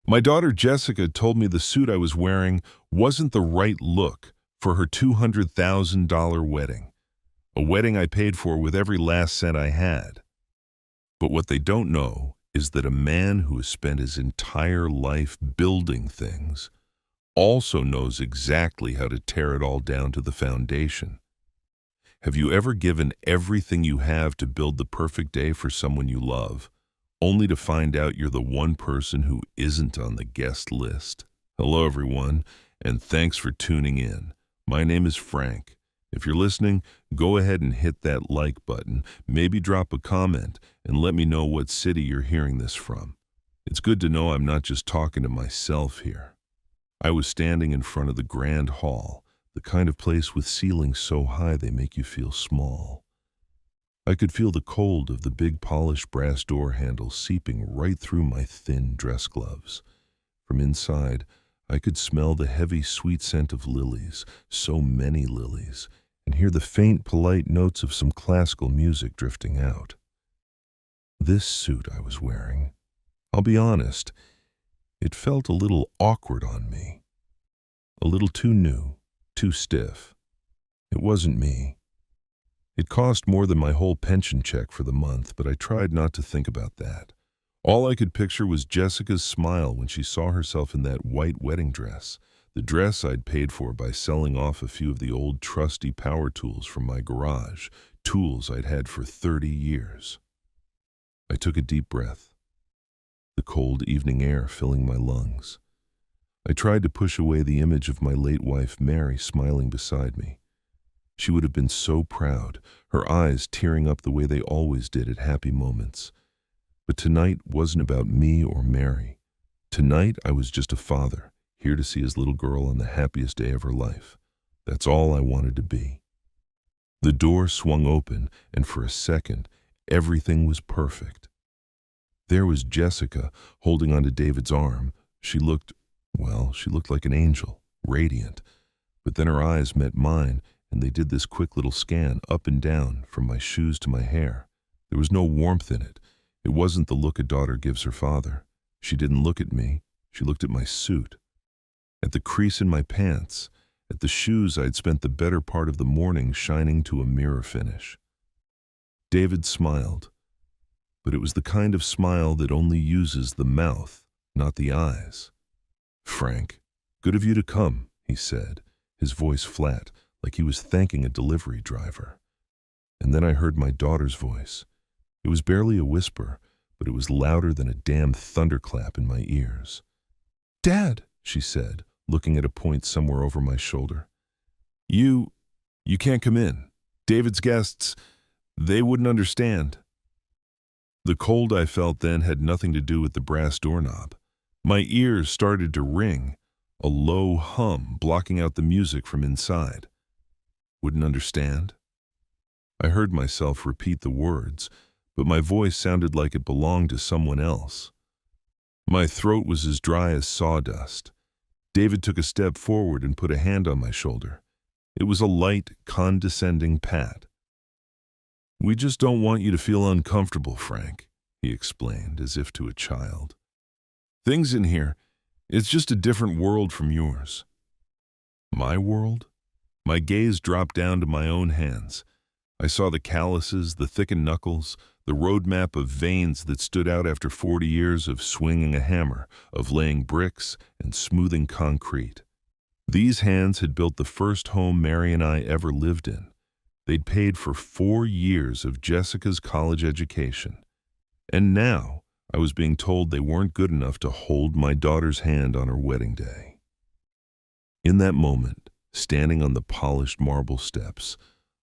My daughter Jessica told me the suit I was wearing wasn't the right look for her $200,000 wedding, a wedding I paid for with every last cent I had. But what they don't know is that a man who has spent his entire life building things also knows exactly how to tear it all down to the foundation. Have you ever given everything you have to build the perfect day for someone you love, only to find out you're the one person who isn't on the guest list? Hello, everyone, and thanks for tuning in. My name is Frank. If you're listening, go ahead and hit that like button, maybe drop a comment, and let me know what city you're hearing this from. It's good to know I'm not just talking to myself here. I was standing in front of the grand hall, the kind of place with ceilings so high they make you feel small. I could feel the cold of the big polished brass door handle seeping right through my thin dress gloves. From inside, I could smell the heavy, sweet scent of lilies, so many lilies, and hear the faint, polite notes of some classical music drifting out. This suit I was wearing, I'll be honest, it felt a little awkward on me. A little too new, too stiff. It wasn't me. It cost more than my whole pension check for the month, but I tried not to think about that. All I could picture was Jessica's smile when she saw herself in that white wedding dress, the dress I'd paid for by selling off a few of the old trusty power tools from my garage, tools I'd had for 30 years. I took a deep breath, the cold evening air filling my lungs. I tried to push away the image of my late wife Mary smiling beside me. She would have been so proud, her eyes tearing up the way they always did at happy moments. But tonight wasn't about me or Mary. Tonight I was just a father, here to see his little girl on the happiest day of her life. That's all I wanted to be. The door swung open, and for a second, everything was perfect. There was Jessica, holding onto David's arm. She looked like an angel, radiant. But then her eyes met mine, and they did this quick little scan up and down, from my shoes to my hair. There was no warmth in it. It wasn't the look a daughter gives her father. She didn't look at me. She looked at my suit, at the crease in my pants, at the shoes I'd spent the better part of the morning shining to a mirror finish. David smiled, but it was the kind of smile that only uses the mouth, not the eyes. "Frank, good of you to come," he said, his voice flat, like he was thanking a delivery driver. And then I heard my daughter's voice. It was barely a whisper, but it was louder than a damn thunderclap in my ears. "Dad," she said, looking at a point somewhere over my shoulder. You can't come in. David's guests, they wouldn't understand." The cold I felt then had nothing to do with the brass doorknob. My ears started to ring, a low hum blocking out the music from inside. Wouldn't understand? I heard myself repeat the words, but my voice sounded like it belonged to someone else. My throat was as dry as sawdust. David took a step forward and put a hand on my shoulder. It was a light, condescending pat. "We just don't want you to feel uncomfortable, Frank," he explained, as if to a child. "Things in here, it's just a different world from yours." My world? My gaze dropped down to my own hands. I saw the calluses, the thickened knuckles, the roadmap of veins that stood out after 40 years of swinging a hammer, of laying bricks and smoothing concrete. These hands had built the first home Mary and I ever lived in. They'd paid for 4 years of Jessica's college education. And now I was being told they weren't good enough to hold my daughter's hand on her wedding day. In that moment, standing on the polished marble steps,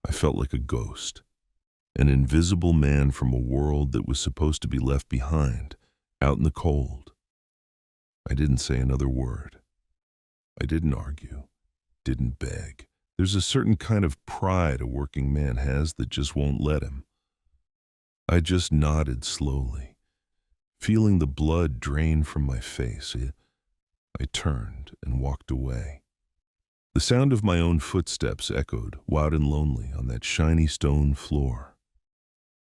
I felt like a ghost. An invisible man from a world that was supposed to be left behind, out in the cold. I didn't say another word. I didn't argue, didn't beg. There's a certain kind of pride a working man has that just won't let him. I just nodded slowly, feeling the blood drain from my face. I turned and walked away. The sound of my own footsteps echoed, loud and lonely, on that shiny stone floor.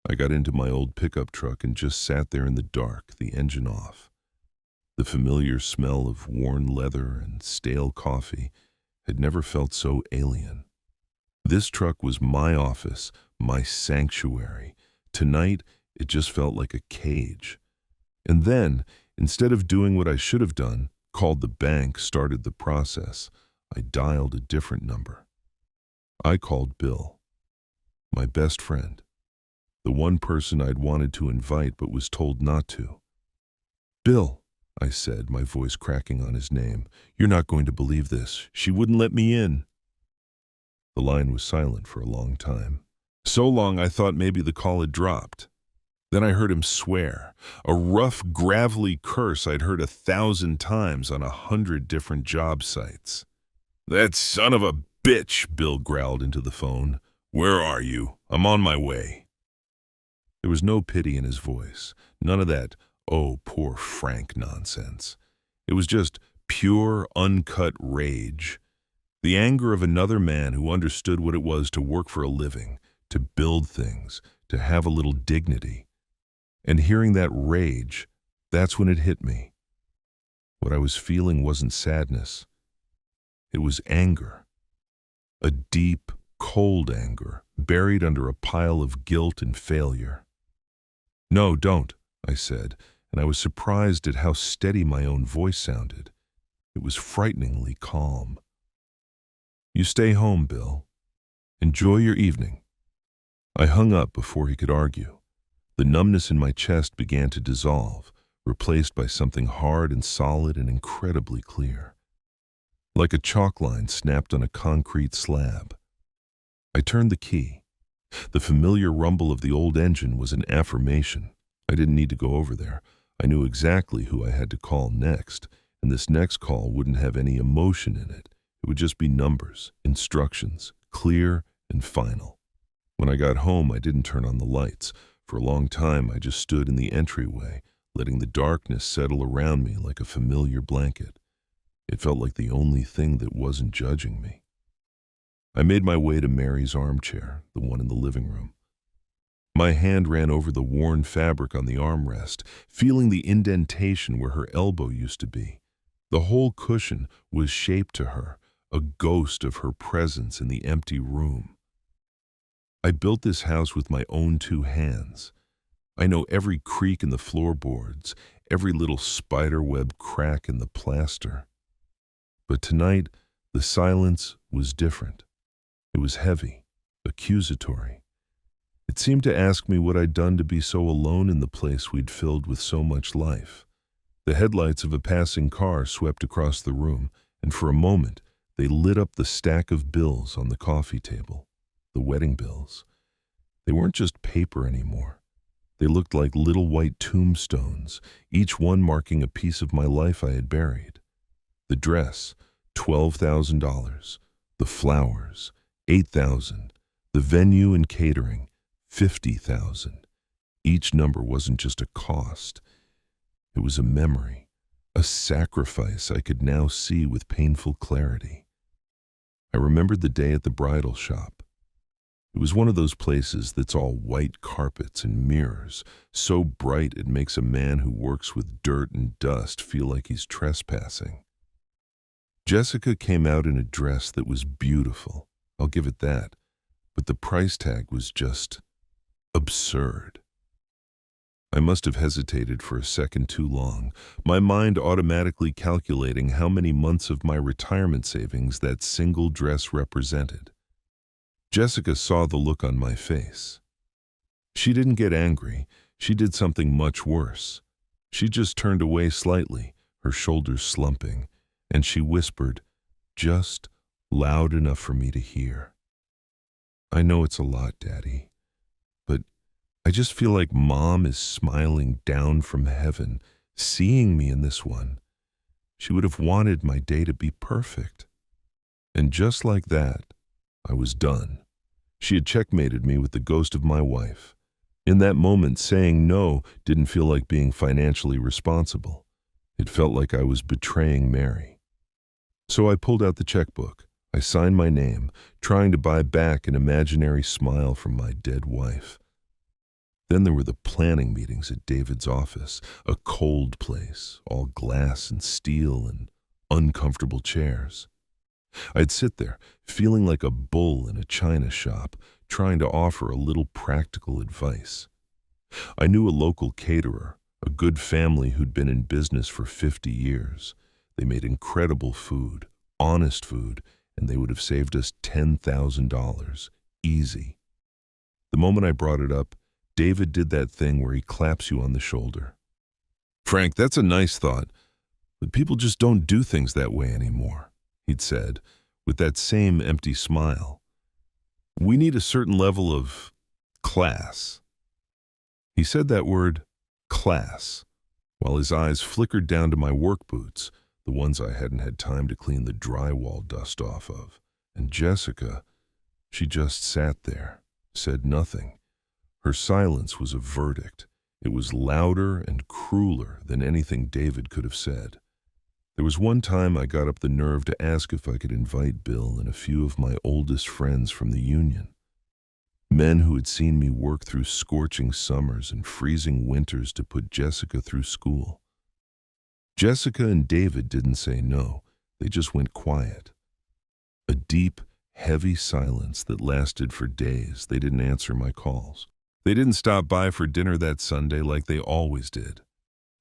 I got into my old pickup truck and just sat there in the dark, the engine off. The familiar smell of worn leather and stale coffee had never felt so alien. This truck was my office, my sanctuary. Tonight, it just felt like a cage. And then, instead of doing what I should have done, called the bank, started the process, I dialed a different number. I called Bill, my best friend, the one person I'd wanted to invite but was told not to. "Bill," I said, my voice cracking on his name, "you're not going to believe this. She wouldn't let me in." The line was silent for a long time. So long I thought maybe the call had dropped. Then I heard him swear, a rough, gravelly curse I'd heard 1,000 times on 100 different job sites. "That son of a bitch," Bill growled into the phone. "Where are you? I'm on my way." There was no pity in his voice, none of that, "Oh, poor Frank" nonsense. It was just pure, uncut rage. The anger of another man who understood what it was to work for a living, to build things, to have a little dignity. And hearing that rage, that's when it hit me. What I was feeling wasn't sadness. It was anger. A deep, cold anger, buried under a pile of guilt and failure. "No, don't," I said, and I was surprised at how steady my own voice sounded. It was frighteningly calm. "You stay home, Bill. Enjoy your evening." I hung up before he could argue. The numbness in my chest began to dissolve, replaced by something hard and solid and incredibly clear. Like a chalk line snapped on a concrete slab. I turned the key. The familiar rumble of the old engine was an affirmation. I didn't need to go over there. I knew exactly who I had to call next, and this next call wouldn't have any emotion in it. It would just be numbers, instructions, clear and final. When I got home, I didn't turn on the lights. For a long time, I just stood in the entryway, letting the darkness settle around me like a familiar blanket. It felt like the only thing that wasn't judging me. I made my way to Mary's armchair, the one in the living room. My hand ran over the worn fabric on the armrest, feeling the indentation where her elbow used to be. The whole cushion was shaped to her, a ghost of her presence in the empty room. I built this house with my own 2 hands. I know every creak in the floorboards, every little spiderweb crack in the plaster. But tonight, the silence was different. It was heavy, accusatory. It seemed to ask me what I'd done to be so alone in the place we'd filled with so much life. The headlights of a passing car swept across the room, and for a moment, they lit up the stack of bills on the coffee table. The wedding bills. They weren't just paper anymore. They looked like little white tombstones, each one marking a piece of my life I had buried. The dress, $12,000. The flowers, $8,000. The venue and catering, $50,000. Each number wasn't just a cost. It was a memory, a sacrifice I could now see with painful clarity. I remembered the day at the bridal shop. It was one of those places that's all white carpets and mirrors, so bright it makes a man who works with dirt and dust feel like he's trespassing. Jessica came out in a dress that was beautiful, I'll give it that, but the price tag was just absurd. I must have hesitated for a second too long, my mind automatically calculating how many months of my retirement savings that single dress represented. Jessica saw the look on my face. She didn't get angry. She did something much worse. She just turned away slightly, her shoulders slumping, and she whispered, just loud enough for me to hear. "I know it's a lot, Daddy, but I just feel like Mom is smiling down from heaven, seeing me in this one. She would have wanted my day to be perfect." And just like that, I was done. She had checkmated me with the ghost of my wife. In that moment, saying no didn't feel like being financially responsible. It felt like I was betraying Mary. So I pulled out the checkbook. I signed my name, trying to buy back an imaginary smile from my dead wife. Then there were the planning meetings at David's office, a cold place, all glass and steel and uncomfortable chairs. I'd sit there, feeling like a bull in a china shop, trying to offer a little practical advice. I knew a local caterer, a good family who'd been in business for 50 years. They made incredible food, honest food, and they would have saved us $10,000. Easy. The moment I brought it up, David did that thing where he claps you on the shoulder. "Frank, that's a nice thought, but people just don't do things that way anymore," he'd said, with that same empty smile. "We need a certain level of class." He said that word, class, while his eyes flickered down to my work boots, the ones I hadn't had time to clean the drywall dust off of. And Jessica, she just sat there, said nothing. Her silence was a verdict. It was louder and crueler than anything David could have said. There was one time I got up the nerve to ask if I could invite Bill and a few of my oldest friends from the union. Men who had seen me work through scorching summers and freezing winters to put Jessica through school. Jessica and David didn't say no. They just went quiet. A deep, heavy silence that lasted for days. They didn't answer my calls. They didn't stop by for dinner that Sunday like they always did.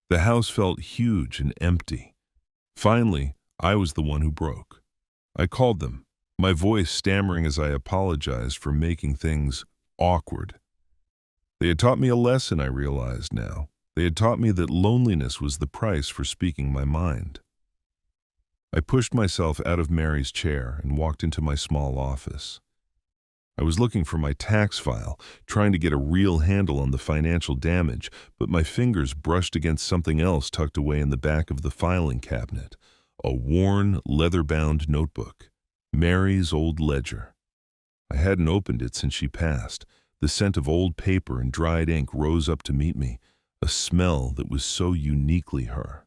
The house felt huge and empty. Finally, I was the one who broke. I called them, my voice stammering as I apologized for making things awkward. They had taught me a lesson, I realized now. They had taught me that loneliness was the price for speaking my mind. I pushed myself out of Mary's chair and walked into my small office. I was looking for my tax file, trying to get a real handle on the financial damage, but my fingers brushed against something else tucked away in the back of the filing cabinet, a worn, leather-bound notebook, Mary's old ledger. I hadn't opened it since she passed. The scent of old paper and dried ink rose up to meet me, a smell that was so uniquely her.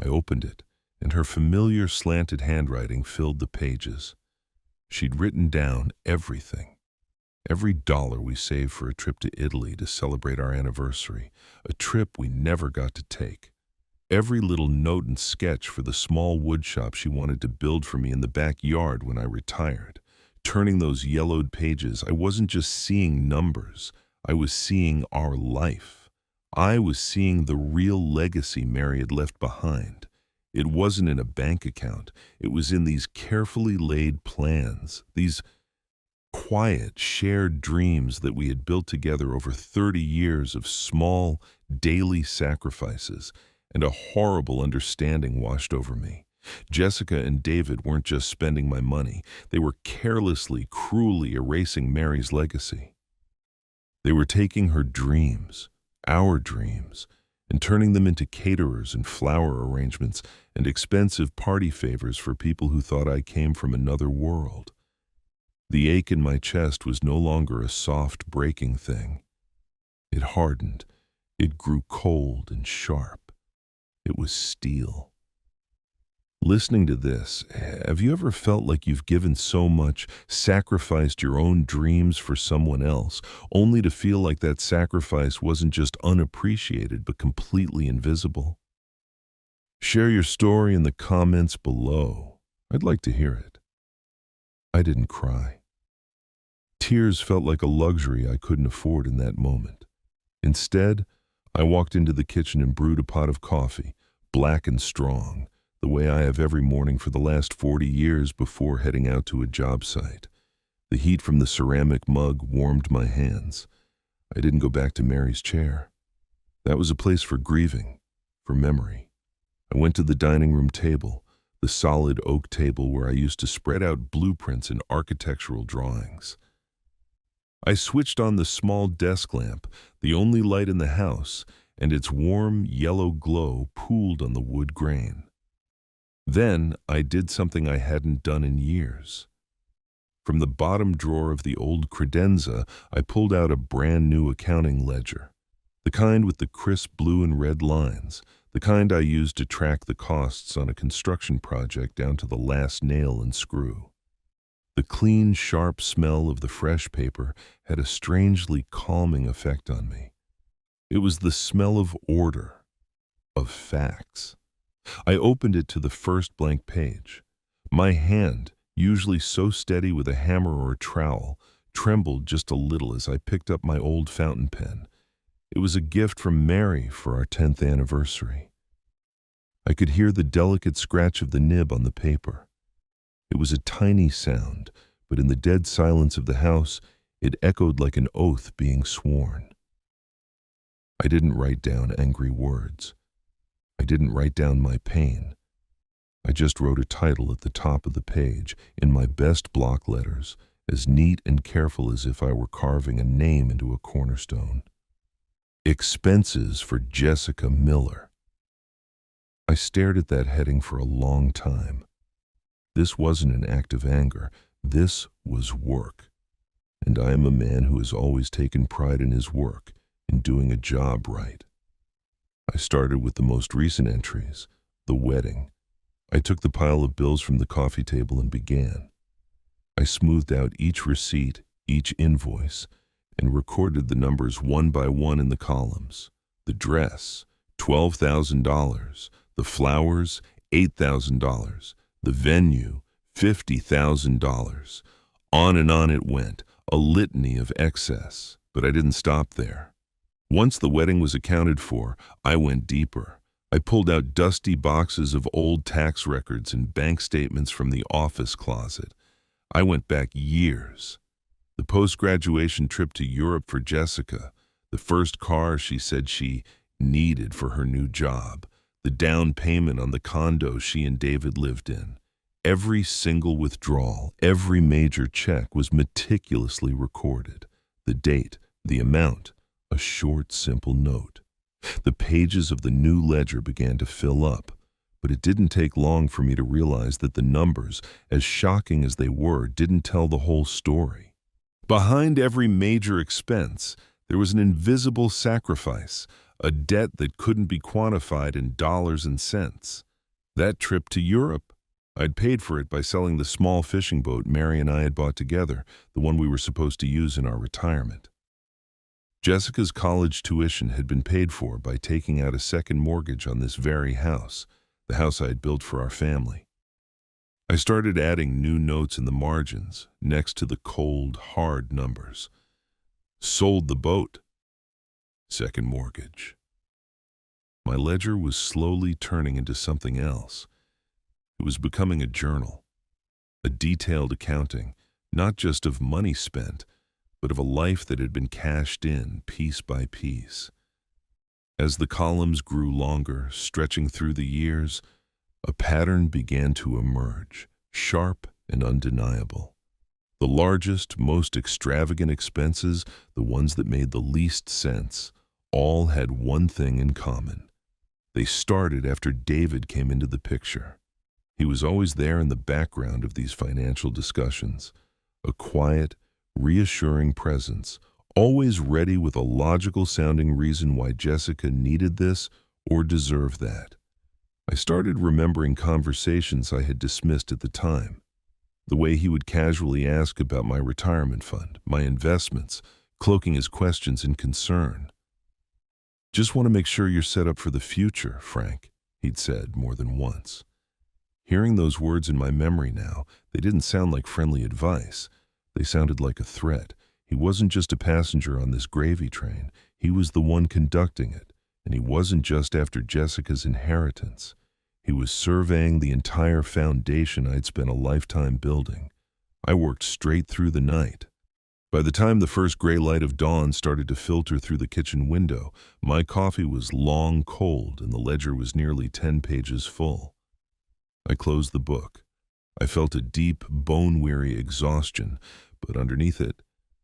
I opened it, and her familiar slanted handwriting filled the pages. She'd written down everything. Every dollar we saved for a trip to Italy to celebrate our anniversary, a trip we never got to take. Every little note and sketch for the small wood shop she wanted to build for me in the backyard when I retired. Turning those yellowed pages, I wasn't just seeing numbers. I was seeing our life. I was seeing the real legacy Mary had left behind. It wasn't in a bank account. It was in these carefully laid plans, these quiet, shared dreams that we had built together over 30 years of small, daily sacrifices, and a horrible understanding washed over me. Jessica and David weren't just spending my money. They were carelessly, cruelly erasing Mary's legacy. They were taking her dreams, our dreams, and turning them into caterers and flower arrangements and expensive party favors for people who thought I came from another world. The ache in my chest was no longer a soft, breaking thing. It hardened. It grew cold and sharp. It was steel. Listening to this, have you ever felt like you've given so much, sacrificed your own dreams for someone else, only to feel like that sacrifice wasn't just unappreciated but completely invisible? Share your story in the comments below. I'd like to hear it. I didn't cry. Tears felt like a luxury I couldn't afford in that moment. Instead, I walked into the kitchen and brewed a pot of coffee, black and strong, the way I have every morning for the last 40 years before heading out to a job site. The heat from the ceramic mug warmed my hands. I didn't go back to Mary's chair. That was a place for grieving, for memory. I went to the dining room table, the solid oak table where I used to spread out blueprints and architectural drawings. I switched on the small desk lamp, the only light in the house, and its warm yellow glow pooled on the wood grain. Then I did something I hadn't done in years. From the bottom drawer of the old credenza, I pulled out a brand new accounting ledger, the kind with the crisp blue and red lines, the kind I used to track the costs on a construction project down to the last nail and screw. The clean, sharp smell of the fresh paper had a strangely calming effect on me. It was the smell of order, of facts. I opened it to the first blank page. My hand, usually so steady with a hammer or a trowel, trembled just a little as I picked up my old fountain pen. It was a gift from Mary for our 10th anniversary. I could hear the delicate scratch of the nib on the paper. It was a tiny sound, but in the dead silence of the house, it echoed like an oath being sworn. I didn't write down angry words. I didn't write down my pain. I just wrote a title at the top of the page in my best block letters, as neat and careful as if I were carving a name into a cornerstone. Expenses for Jessica Miller. I stared at that heading for a long time. This wasn't an act of anger. This was work. And I am a man who has always taken pride in his work, in doing a job right. I started with the most recent entries, the wedding. I took the pile of bills from the coffee table and began. I smoothed out each receipt, each invoice, and recorded the numbers one by one in the columns. The dress, $12,000. The flowers, $8,000. The venue, $50,000. On and on it went, a litany of excess. But I didn't stop there. Once the wedding was accounted for, I went deeper. I pulled out dusty boxes of old tax records and bank statements from the office closet. I went back years. The post-graduation trip to Europe for Jessica, the first car she said she needed for her new job, the down payment on the condo she and David lived in. Every single withdrawal, every major check was meticulously recorded. The date, the amount, a short, simple note. The pages of the new ledger began to fill up, but it didn't take long for me to realize that the numbers, as shocking as they were, didn't tell the whole story. Behind every major expense, there was an invisible sacrifice, a debt that couldn't be quantified in dollars and cents. That trip to Europe. I'd paid for it by selling the small fishing boat Mary and I had bought together, the one we were supposed to use in our retirement. Jessica's college tuition had been paid for by taking out a second mortgage on this very house, the house I had built for our family. I started adding new notes in the margins, next to the cold, hard numbers. Sold the boat. Second mortgage. My ledger was slowly turning into something else. It was becoming a journal, a detailed accounting, not just of money spent, but of a life that had been cashed in piece by piece. As the columns grew longer, stretching through the years, a pattern began to emerge, sharp and undeniable. The largest, most extravagant expenses, the ones that made the least sense, all had one thing in common. They started after David came into the picture. He was always there in the background of these financial discussions, a quiet, reassuring presence, always ready with a logical-sounding reason why Jessica needed this or deserved that. I started remembering conversations I had dismissed at the time. The way he would casually ask about my retirement fund, my investments, cloaking his questions in concern. "Just want to make sure you're set up for the future, Frank," he'd said more than once. Hearing those words in my memory now, they didn't sound like friendly advice. They sounded like a threat. He wasn't just a passenger on this gravy train. He was the one conducting it. And he wasn't just after Jessica's inheritance. He was surveying the entire foundation I'd spent a lifetime building. I worked straight through the night. By the time the first gray light of dawn started to filter through the kitchen window, my coffee was long cold and the ledger was nearly 10 pages full. I closed the book. I felt a deep, bone-weary exhaustion, but underneath it,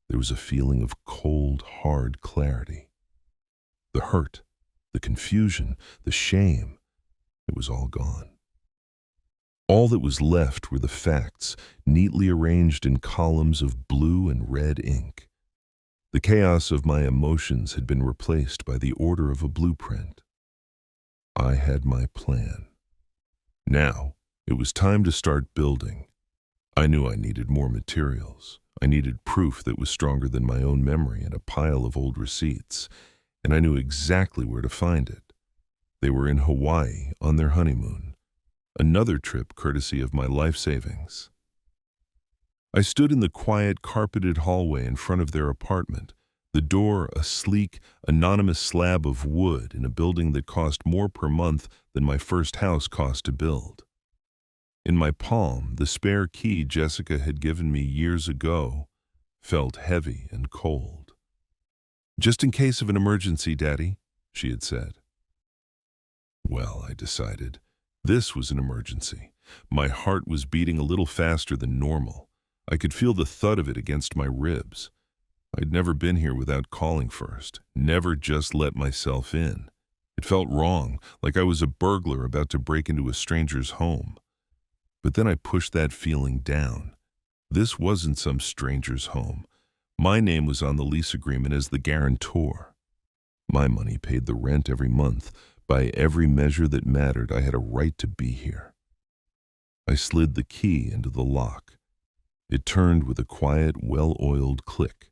there was a feeling of cold, hard clarity. The hurt, the confusion, the shame, it was all gone. All that was left were the facts, neatly arranged in columns of blue and red ink. The chaos of my emotions had been replaced by the order of a blueprint. I had my plan. Now, it was time to start building. I knew I needed more materials. I needed proof that was stronger than my own memory and a pile of old receipts. and I knew exactly where to find it. They were in Hawaii on their honeymoon, another trip courtesy of my life savings. I stood in the quiet, carpeted hallway in front of their apartment, the door a sleek, anonymous slab of wood in a building that cost more per month than my first house cost to build. In my palm, the spare key Jessica had given me years ago felt heavy and cold. "Just in case of an emergency, Daddy," she had said. Well, I decided, this was an emergency. My heart was beating a little faster than normal. I could feel the thud of it against my ribs. I'd never been here without calling first, never just let myself in. It felt wrong, like I was a burglar about to break into a stranger's home. But then I pushed that feeling down. This wasn't some stranger's home. My name was on the lease agreement as the guarantor. My money paid the rent every month. By every measure that mattered, I had a right to be here. I slid the key into the lock. It turned with a quiet, well-oiled click.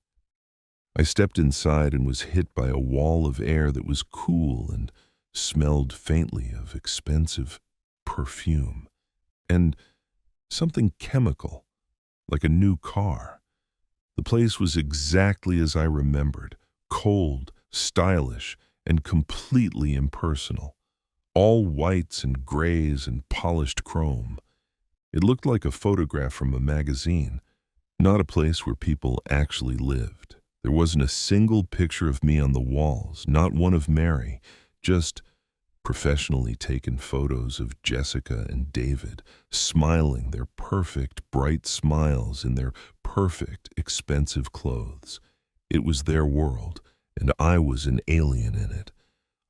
I stepped inside and was hit by a wall of air that was cool and smelled faintly of expensive perfume and something chemical, like a new car. The place was exactly as I remembered, cold, stylish, and completely impersonal. All whites and grays and polished chrome. It looked like a photograph from a magazine, not a place where people actually lived. There wasn't a single picture of me on the walls, not one of Mary, just professionally taken photos of Jessica and David, smiling their perfect, bright smiles in their perfect, expensive clothes. It was their world, and I was an alien in it.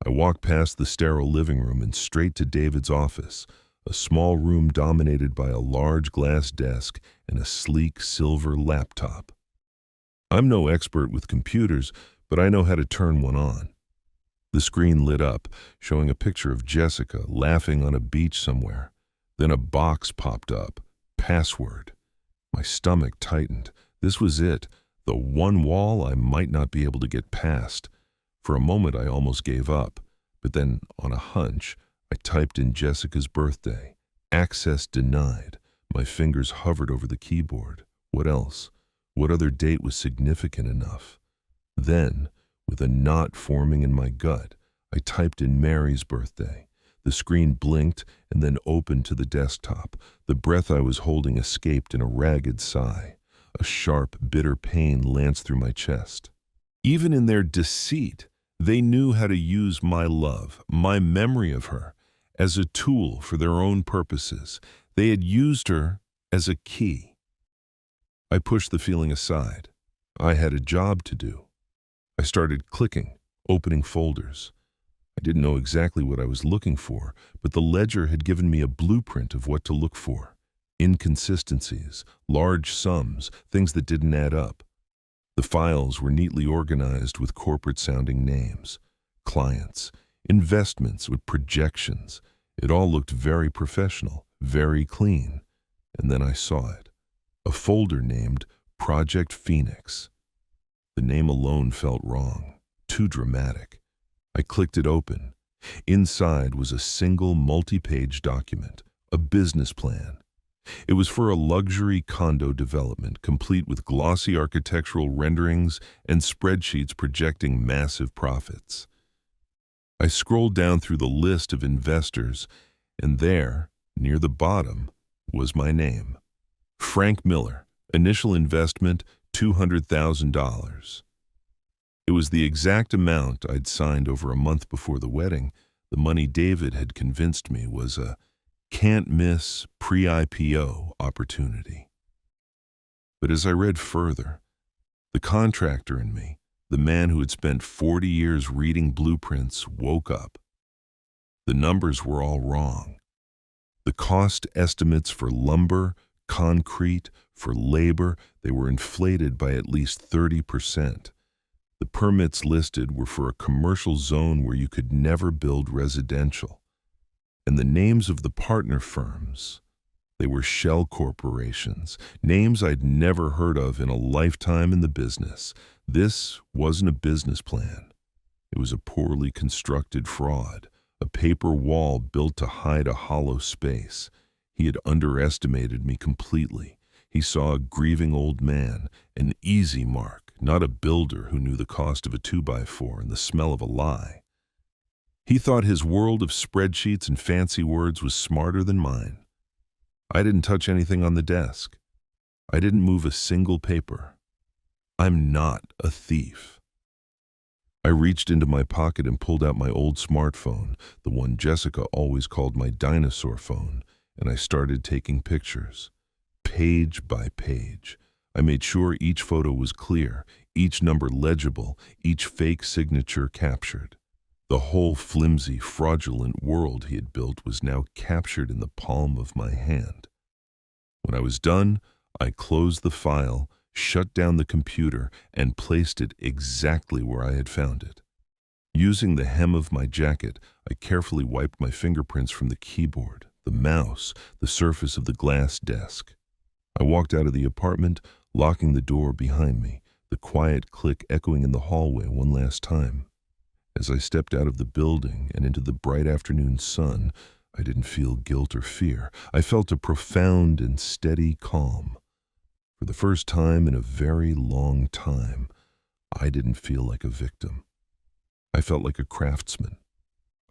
I walked past the sterile living room and straight to David's office, a small room dominated by a large glass desk and a sleek silver laptop. I'm no expert with computers, but I know how to turn one on. The screen lit up, showing a picture of Jessica laughing on a beach somewhere. Then a box popped up. Password. My stomach tightened. This was it, the one wall I might not be able to get past. For a moment I almost gave up, but then, on a hunch, I typed in Jessica's birthday. Access denied. My fingers hovered over the keyboard. What else? What other date was significant enough? Then, with a knot forming in my gut, I typed in Mary's birthday. The screen blinked and then opened to the desktop. The breath I was holding escaped in a ragged sigh. A sharp, bitter pain lanced through my chest. Even in their deceit, they knew how to use my love, my memory of her, as a tool for their own purposes. They had used her as a key. I pushed the feeling aside. I had a job to do. I started clicking, opening folders. I didn't know exactly what I was looking for, but the ledger had given me a blueprint of what to look for. Inconsistencies, large sums, things that didn't add up. The files were neatly organized with corporate-sounding names. Clients, investments with projections. It all looked very professional, very clean. And then I saw it. A folder named Project Phoenix. The name alone felt wrong, too dramatic. I clicked it open. Inside was a single multi-page document, a business plan. It was for a luxury condo development, complete with glossy architectural renderings and spreadsheets projecting massive profits. I scrolled down through the list of investors, and there, near the bottom, was my name. Frank Miller, initial investment $200,000. It was the exact amount I'd signed over a month before the wedding. The money David had convinced me was a can't-miss pre-IPO opportunity. But as I read further, the contractor in me, the man who had spent 40 years reading blueprints, woke up. The numbers were all wrong. The cost estimates for lumber, concrete, for labor, they were inflated by at least 30%. The permits listed were for a commercial zone where you could never build residential. And the names of the partner firms, they were shell corporations, names I'd never heard of in a lifetime in the business. This wasn't a business plan. It was a poorly constructed fraud, a paper wall built to hide a hollow space. He had underestimated me completely. He saw a grieving old man, an easy mark, not a builder who knew the cost of a 2x4 and the smell of a lie. He thought his world of spreadsheets and fancy words was smarter than mine. I didn't touch anything on the desk. I didn't move a single paper. I'm not a thief. I reached into my pocket and pulled out my old smartphone, the one Jessica always called my dinosaur phone, and I started taking pictures. Page by page. I made sure each photo was clear, each number legible, each fake signature captured. The whole flimsy, fraudulent world he had built was now captured in the palm of my hand. When I was done, I closed the file, shut down the computer, and placed it exactly where I had found it. Using the hem of my jacket, I carefully wiped my fingerprints from the keyboard, the mouse, the surface of the glass desk. I walked out of the apartment, locking the door behind me, the quiet click echoing in the hallway one last time. As I stepped out of the building and into the bright afternoon sun, I didn't feel guilt or fear. I felt a profound and steady calm. For the first time in a very long time, I didn't feel like a victim. I felt like a craftsman.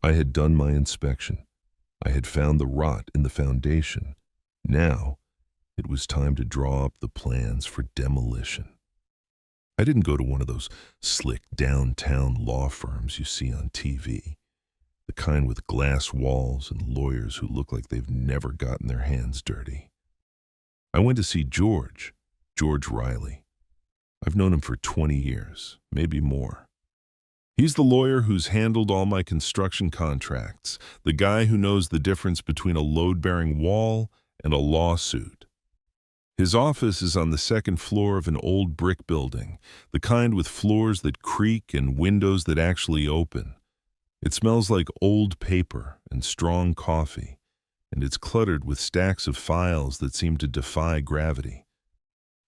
I had done my inspection. I had found the rot in the foundation. Now, it was time to draw up the plans for demolition. I didn't go to one of those slick downtown law firms you see on TV, the kind with glass walls and lawyers who look like they've never gotten their hands dirty. I went to see George Riley. I've known him for 20 years, maybe more. He's the lawyer who's handled all my construction contracts, the guy who knows the difference between a load-bearing wall and a lawsuit. His office is on the second floor of an old brick building, the kind with floors that creak and windows that actually open. It smells like old paper and strong coffee, and it's cluttered with stacks of files that seem to defy gravity.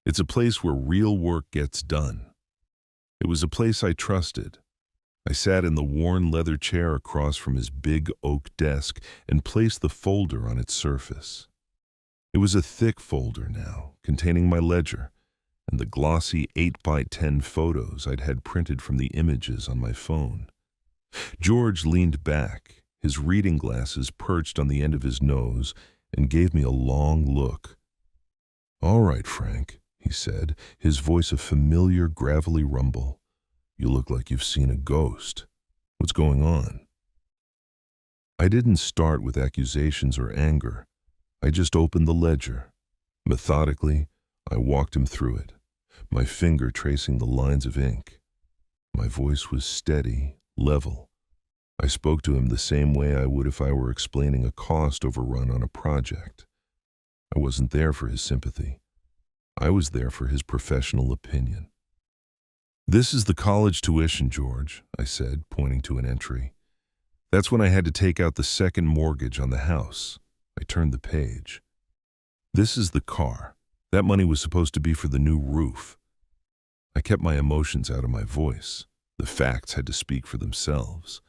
It's a place where real work gets done. It was a place I trusted. I sat in the worn leather chair across from his big oak desk and placed the folder on its surface. It was a thick folder now, containing my ledger and the glossy 8x10 photos I'd had printed from the images on my phone. George leaned back, his reading glasses perched on the end of his nose, and gave me a long look. "All right, Frank," he said, his voice a familiar, gravelly rumble. "You look like you've seen a ghost. What's going on?" I didn't start with accusations or anger. I just opened the ledger. Methodically, I walked him through it, my finger tracing the lines of ink. My voice was steady, level. I spoke to him the same way I would if I were explaining a cost overrun on a project. I wasn't there for his sympathy. I was there for his professional opinion. "This is the college tuition, George," I said, pointing to an entry. "That's when I had to take out the second mortgage on the house." I turned the page. "This is the car. That money was supposed to be for the new roof." I kept my emotions out of my voice. The facts had to speak for themselves.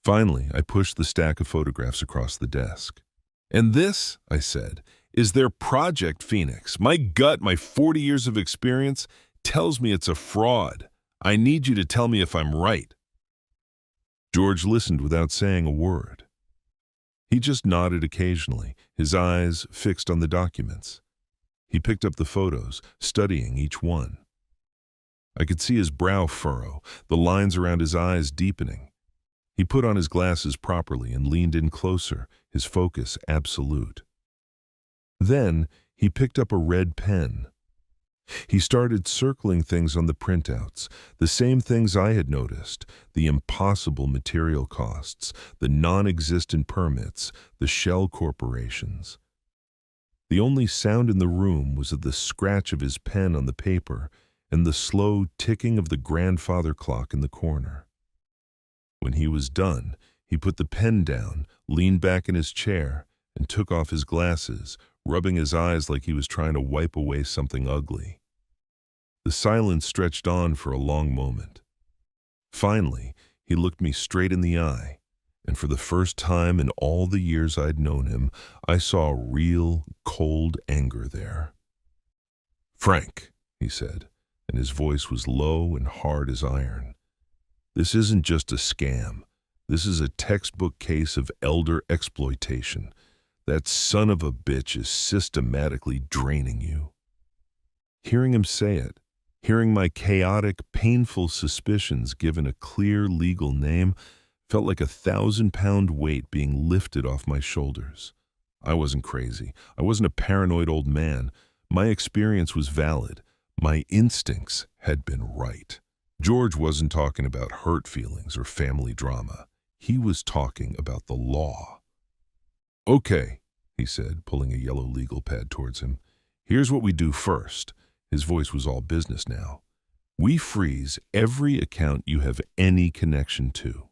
Finally, I pushed the stack of photographs across the desk. "And this," I said, "is their Project Phoenix. My gut, my 40 years of experience, tells me it's a fraud. I need you to tell me if I'm right." George listened without saying a word. He just nodded occasionally, his eyes fixed on the documents. He picked up the photos, studying each one. I could see his brow furrow, the lines around his eyes deepening. He put on his glasses properly and leaned in closer, his focus absolute. Then he picked up a red pen. He started circling things on the printouts, the same things I had noticed, the impossible material costs, the non-existent permits, the shell corporations. The only sound in the room was the scratch of his pen on the paper and the slow ticking of the grandfather clock in the corner. When he was done, he put the pen down, leaned back in his chair, and took off his glasses, rubbing his eyes like he was trying to wipe away something ugly. The silence stretched on for a long moment. Finally, He looked me straight in the eye, and for the first time in all the years I'd known him, I saw real, cold anger there. "Frank," he said, and his voice was low and hard as iron. "This isn't just a scam. This is a textbook case of elder exploitation. That son of a bitch is systematically draining you." Hearing him say it, hearing my chaotic, painful suspicions given a clear legal name, felt like a 1,000-pound weight being lifted off my shoulders. I wasn't crazy. I wasn't a paranoid old man. My experience was valid. My instincts had been right. George wasn't talking about hurt feelings or family drama. He was talking about the law. "Okay," he said, pulling a yellow legal pad towards him. "Here's what we do first." His voice was all business now. "We freeze every account you have any connection to.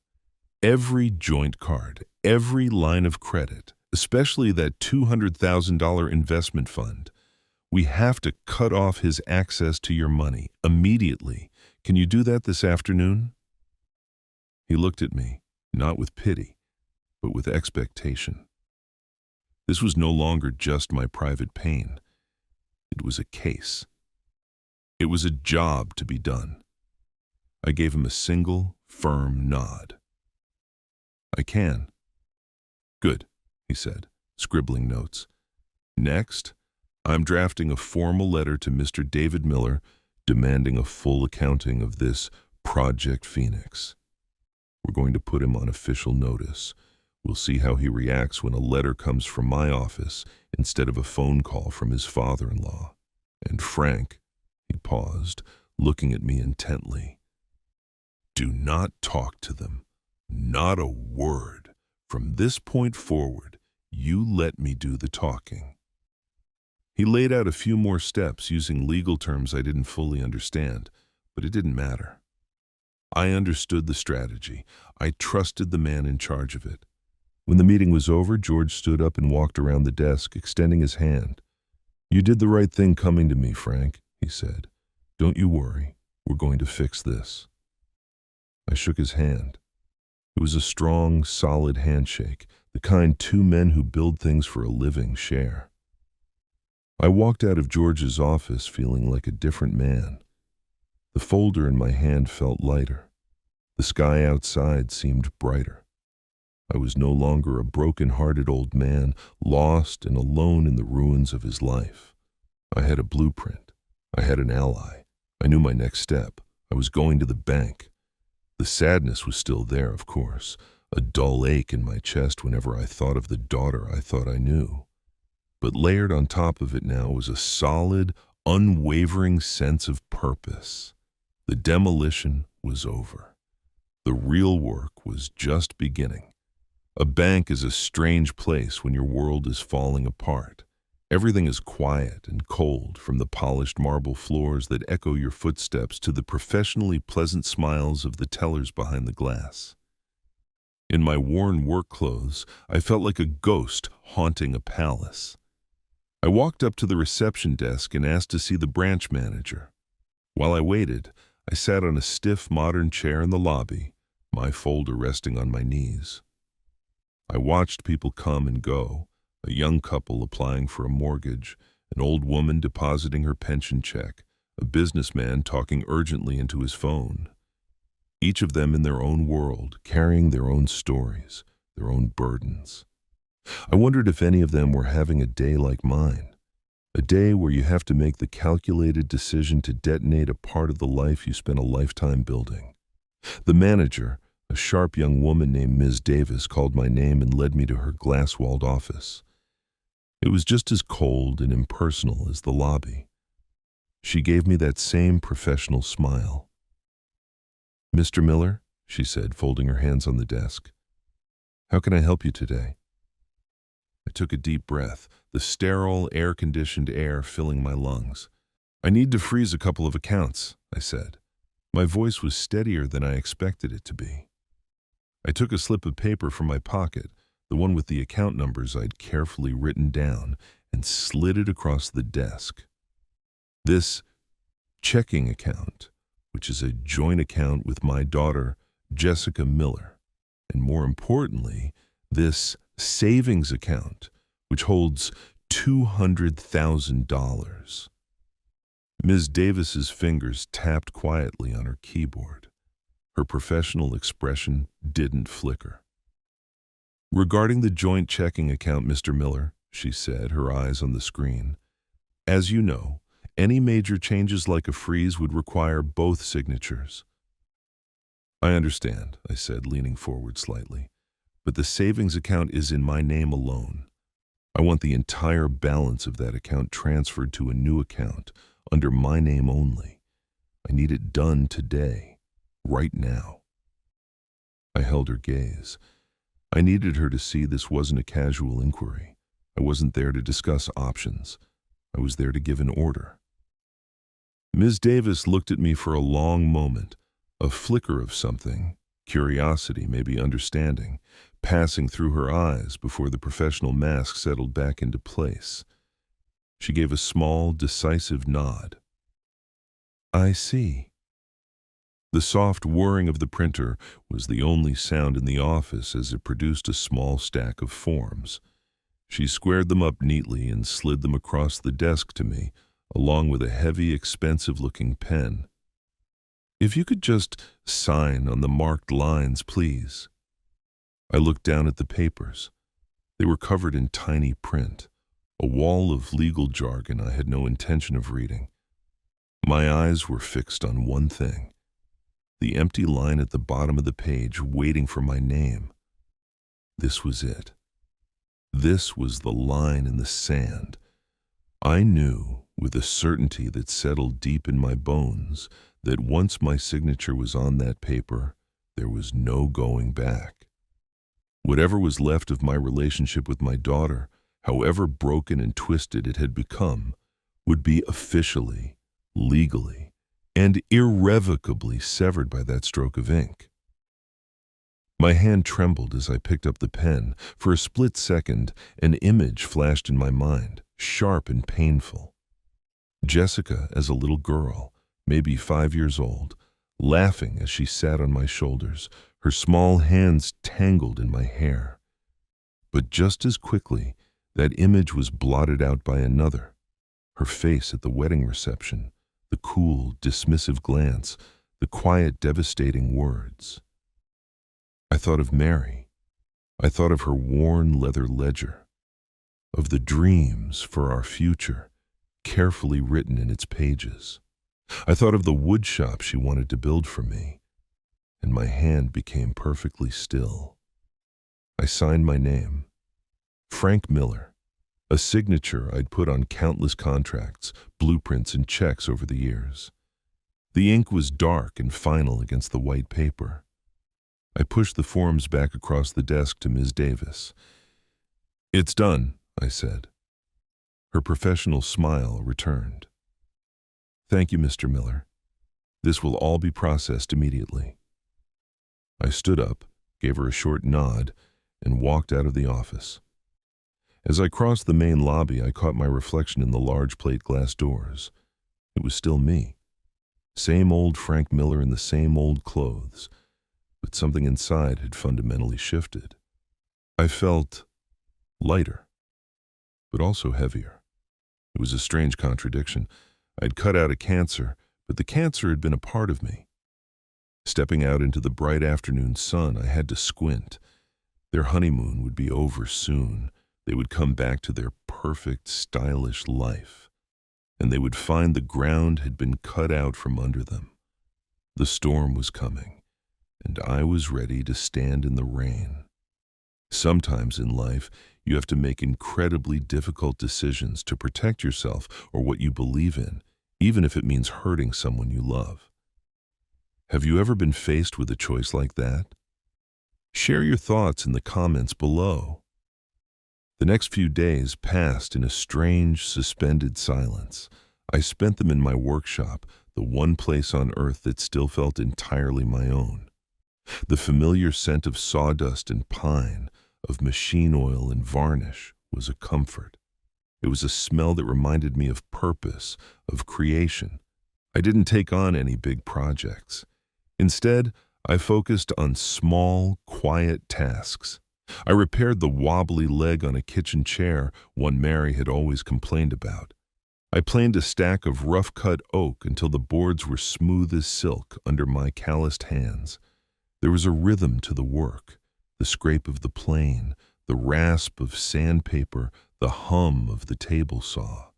Every joint card, every line of credit, especially that $200,000 investment fund. We have to cut off his access to your money immediately. Can you do that this afternoon?" He looked at me, not with pity, but with expectation. This was no longer just my private pain. It was a case. It was a job to be done. I gave him a single, firm nod. "I can." "Good," he said, scribbling notes. "Next, I'm drafting a formal letter to Mr. David Miller demanding a full accounting of this Project Phoenix. We're going to put him on official notice. We'll see how he reacts when a letter comes from my office instead of a phone call from his father-in-law. And Frank," he paused, looking at me intently, "do not talk to them. Not a word. From this point forward, you let me do the talking." He laid out a few more steps using legal terms I didn't fully understand, but it didn't matter. I understood the strategy. I trusted the man in charge of it. When the meeting was over, George stood up and walked around the desk, extending his hand. "You did the right thing coming to me, Frank," he said. "Don't you worry. We're going to fix this." I shook his hand. It was a strong, solid handshake, the kind two men who build things for a living share. I walked out of George's office feeling like a different man. The folder in my hand felt lighter. The sky outside seemed brighter. I was no longer a broken-hearted old man, lost and alone in the ruins of his life. I had a blueprint. I had an ally. I knew my next step. I was going to the bank. The sadness was still there, of course, a dull ache in my chest whenever I thought of the daughter I thought I knew. But layered on top of it now was a solid, unwavering sense of purpose. The demolition was over. The real work was just beginning. A bank is a strange place when your world is falling apart. Everything is quiet and cold, from the polished marble floors that echo your footsteps to the professionally pleasant smiles of the tellers behind the glass. In my worn work clothes, I felt like a ghost haunting a palace. I walked up to the reception desk and asked to see the branch manager. While I waited, I sat on a stiff modern chair in the lobby, my folder resting on my knees. I watched people come and go, a young couple applying for a mortgage, an old woman depositing her pension check, a businessman talking urgently into his phone. Each of them in their own world, carrying their own stories, their own burdens. I wondered if any of them were having a day like mine, a day where you have to make the calculated decision to detonate a part of the life you spent a lifetime building. The manager, a sharp young woman named Ms. Davis, called my name and led me to her glass-walled office. It was just as cold and impersonal as the lobby. She gave me that same professional smile. "Mr. Miller," she said, folding her hands on the desk. "How can I help you today?" I took a deep breath, the sterile, air-conditioned air filling my lungs. "I need to freeze a couple of accounts," I said. My voice was steadier than I expected it to be. I took a slip of paper from my pocket, the one with the account numbers I'd carefully written down, and slid it across the desk. "This checking account, which is a joint account with my daughter, Jessica Miller, and more importantly, this savings account, which holds $200,000. Ms. Davis's fingers tapped quietly on her keyboard. Her professional expression didn't flicker. "Regarding the joint checking account, Mr. Miller," she said, her eyes on the screen, "as you know, any major changes like a freeze would require both signatures." "I understand," I said, leaning forward slightly, "but the savings account is in my name alone. I want the entire balance of that account transferred to a new account under my name only. I need it done today, right now." I held her gaze. I needed her to see this wasn't a casual inquiry. I wasn't there to discuss options. I was there to give an order. Ms. Davis looked at me for a long moment, a flicker of something, curiosity, maybe understanding, passing through her eyes before the professional mask settled back into place. She gave a small, decisive nod. "I see." The soft whirring of the printer was the only sound in the office as it produced a small stack of forms. She squared them up neatly and slid them across the desk to me, along with a heavy, expensive-looking pen. "If you could just sign on the marked lines, please." I looked down at the papers. They were covered in tiny print, a wall of legal jargon I had no intention of reading. My eyes were fixed on one thing, the empty line at the bottom of the page waiting for my name. This was it. This was the line in the sand. I knew, with a certainty that settled deep in my bones, that once my signature was on that paper, there was no going back. Whatever was left of my relationship with my daughter, however broken and twisted it had become, would be officially, legally, and irrevocably severed by that stroke of ink. My hand trembled as I picked up the pen. For a split second, an image flashed in my mind, sharp and painful. Jessica as a little girl, maybe 5 years old, laughing as she sat on my shoulders, her small hands tangled in my hair. But just as quickly, that image was blotted out by another. Her face at the wedding reception, the cool, dismissive glance, the quiet, devastating words. I thought of Mary. I thought of her worn leather ledger, of the dreams for our future, carefully written in its pages. I thought of the woodshop she wanted to build for me, and my hand became perfectly still. I signed my name, Frank Miller, a signature I'd put on countless contracts, blueprints, and checks over the years. The ink was dark and final against the white paper. I pushed the forms back across the desk to Ms. Davis. "It's done," I said. Her professional smile returned. "Thank you, Mr. Miller. This will all be processed immediately." I stood up, gave her a short nod, and walked out of the office. As I crossed the main lobby, I caught my reflection in the large plate glass doors. It was still me. Same old Frank Miller in the same old clothes, but something inside had fundamentally shifted. I felt lighter, but also heavier. It was a strange contradiction. I'd cut out a cancer, but the cancer had been a part of me. Stepping out into the bright afternoon sun, I had to squint. Their honeymoon would be over soon. They would come back to their perfect, stylish life, and they would find the ground had been cut out from under them. The storm was coming, and I was ready to stand in the rain. Sometimes in life, you have to make incredibly difficult decisions to protect yourself or what you believe in, even if it means hurting someone you love. Have you ever been faced with a choice like that? Share your thoughts in the comments below. The next few days passed in a strange, suspended silence. I spent them in my workshop, the one place on earth that still felt entirely my own. The familiar scent of sawdust and pine, of machine oil and varnish, was a comfort. It was a smell that reminded me of purpose, of creation. I didn't take on any big projects. Instead, I focused on small, quiet tasks. I repaired the wobbly leg on a kitchen chair one Mary had always complained about. I planed a stack of rough-cut oak until the boards were smooth as silk under my calloused hands. There was a rhythm to the work, the scrape of the plane, the rasp of sandpaper, the hum of the table saw.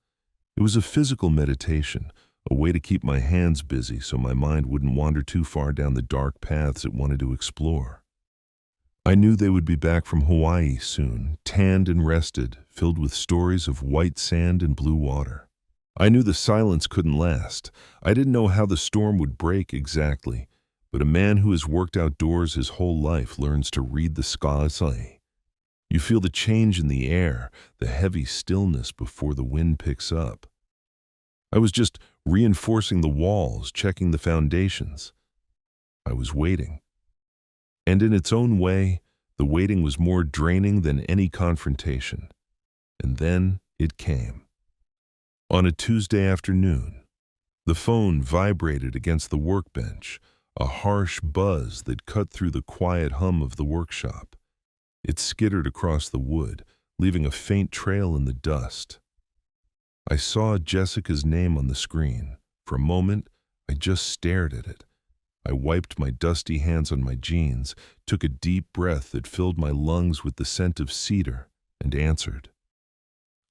It was a physical meditation, a way to keep my hands busy so my mind wouldn't wander too far down the dark paths it wanted to explore. I knew they would be back from Hawaii soon, tanned and rested, filled with stories of white sand and blue water. I knew the silence couldn't last. I didn't know how the storm would break exactly, but a man who has worked outdoors his whole life learns to read the sky. You feel the change in the air, the heavy stillness before the wind picks up. I was just reinforcing the walls, checking the foundations. I was waiting. And in its own way, the waiting was more draining than any confrontation. And then it came. On a Tuesday afternoon, the phone vibrated against the workbench, a harsh buzz that cut through the quiet hum of the workshop. It skittered across the wood, leaving a faint trail in the dust. I saw Jessica's name on the screen. For a moment, I just stared at it. I wiped my dusty hands on my jeans, took a deep breath that filled my lungs with the scent of cedar, and answered.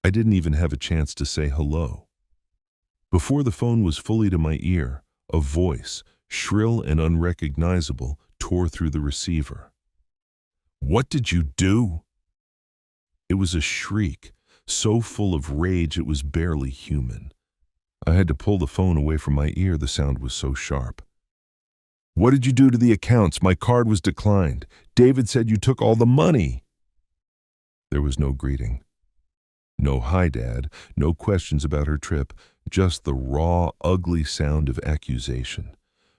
I didn't even have a chance to say hello. Before the phone was fully to my ear, a voice, shrill and unrecognizable, tore through the receiver. "What did you do?" It was a shriek, so full of rage it was barely human. I had to pull the phone away from my ear, the sound was so sharp. "What did you do to the accounts? My card was declined. David said you took all the money." There was no greeting. No "hi, Dad," no questions about her trip, just the raw, ugly sound of accusation.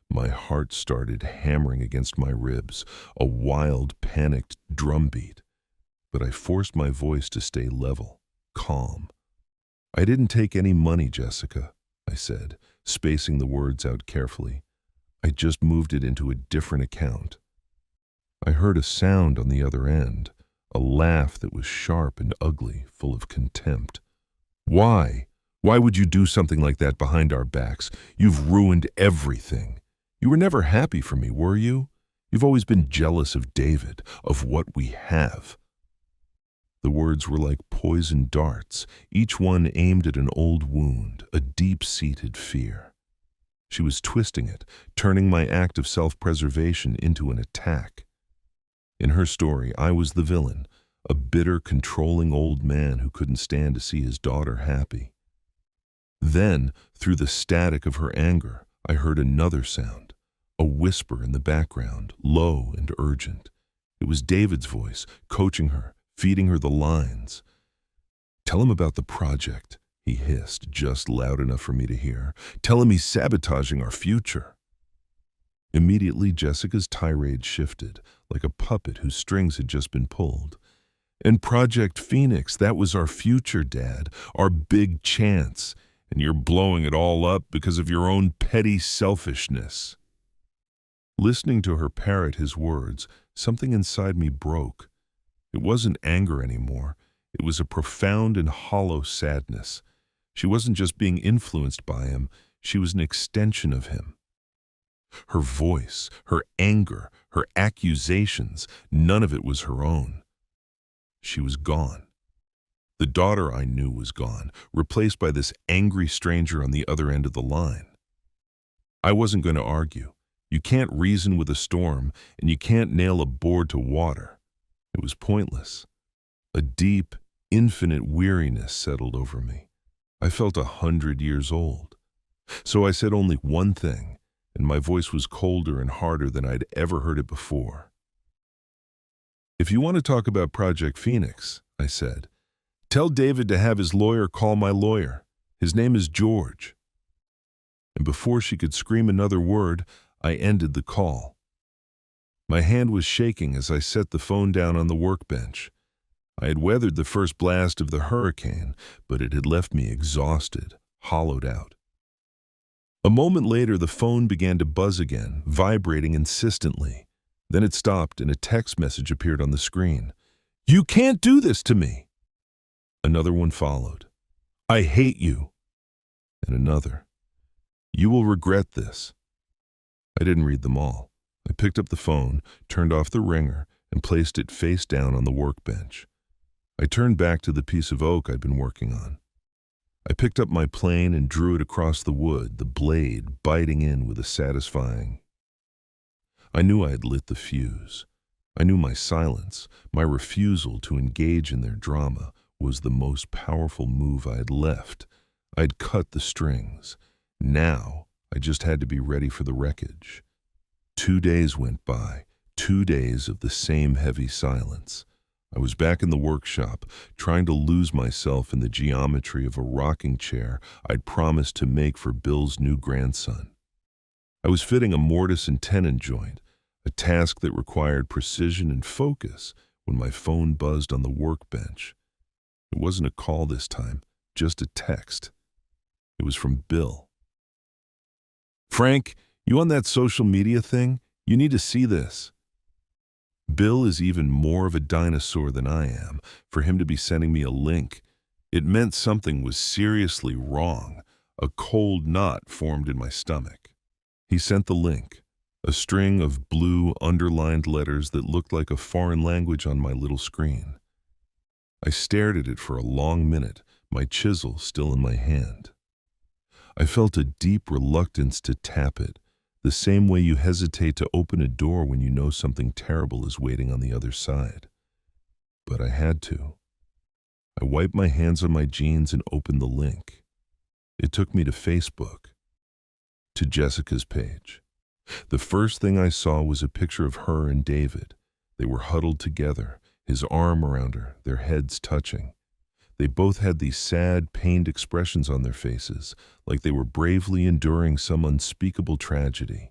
My heart started hammering against my ribs, a wild, panicked drumbeat. But I forced my voice to stay level, calm. "I didn't take any money, Jessica," I said, spacing the words out carefully. "I just moved it into a different account." I heard a sound on the other end, a laugh that was sharp and ugly, full of contempt. "Why? Why would you do something like that behind our backs? You've ruined everything. You were never happy for me, were you? You've always been jealous of David, of what we have." The words were like poisoned darts, each one aimed at an old wound, a deep-seated fear. She was twisting it, turning my act of self-preservation into an attack. In her story, I was the villain, a bitter, controlling old man who couldn't stand to see his daughter happy. Then, through the static of her anger, I heard another sound, a whisper in the background, low and urgent. It was David's voice, coaching her, feeding her the lines. "Tell him about the project," he hissed, just loud enough for me to hear. "Tell him he's sabotaging our future." Immediately, Jessica's tirade shifted, like a puppet whose strings had just been pulled. "And Project Phoenix, that was our future, Dad, our big chance, and you're blowing it all up because of your own petty selfishness." Listening to her parrot his words, something inside me broke. It wasn't anger anymore. It was a profound and hollow sadness. She wasn't just being influenced by him, she was an extension of him. Her voice, her anger, her accusations, none of it was her own. She was gone. The daughter I knew was gone, replaced by this angry stranger on the other end of the line. I wasn't going to argue. You can't reason with a storm, and you can't nail a board to water. It was pointless. A deep, infinite weariness settled over me. I felt 100 years old. So I said only one thing, and my voice was colder and harder than I'd ever heard it before. "If you want to talk about Project Phoenix," I said, "tell David to have his lawyer call my lawyer. His name is George." And before she could scream another word, I ended the call. My hand was shaking as I set the phone down on the workbench. I had weathered the first blast of the hurricane, but it had left me exhausted, hollowed out. A moment later, the phone began to buzz again, vibrating insistently. Then it stopped and a text message appeared on the screen. "You can't do this to me." Another one followed. "I hate you." And another. "You will regret this." I didn't read them all. I picked up the phone, turned off the ringer, and placed it face down on the workbench. I turned back to the piece of oak I'd been working on. I picked up my plane and drew it across the wood, the blade biting in with a satisfying. I knew I had lit the fuse. I knew my silence, my refusal to engage in their drama, was the most powerful move I had left. I'd cut the strings. Now, I just had to be ready for the wreckage. 2 days went by, 2 days of the same heavy silence. I was back in the workshop, trying to lose myself in the geometry of a rocking chair I'd promised to make for Bill's new grandson. I was fitting a mortise and tenon joint, a task that required precision and focus, when my phone buzzed on the workbench. It wasn't a call this time, just a text. It was from Bill. "Frank, you on that social media thing? You need to see this." Bill is even more of a dinosaur than I am. For him to be sending me a link, it meant something was seriously wrong. A cold knot formed in my stomach. He sent the link, a string of blue underlined letters that looked like a foreign language on my little screen. I stared at it for a long minute, my chisel still in my hand. I felt a deep reluctance to tap it, the same way you hesitate to open a door when you know something terrible is waiting on the other side. But I had to. I wiped my hands on my jeans and opened the link. It took me to Facebook, to Jessica's page. The first thing I saw was a picture of her and David. They were huddled together, his arm around her, their heads touching. They both had these sad, pained expressions on their faces, like they were bravely enduring some unspeakable tragedy.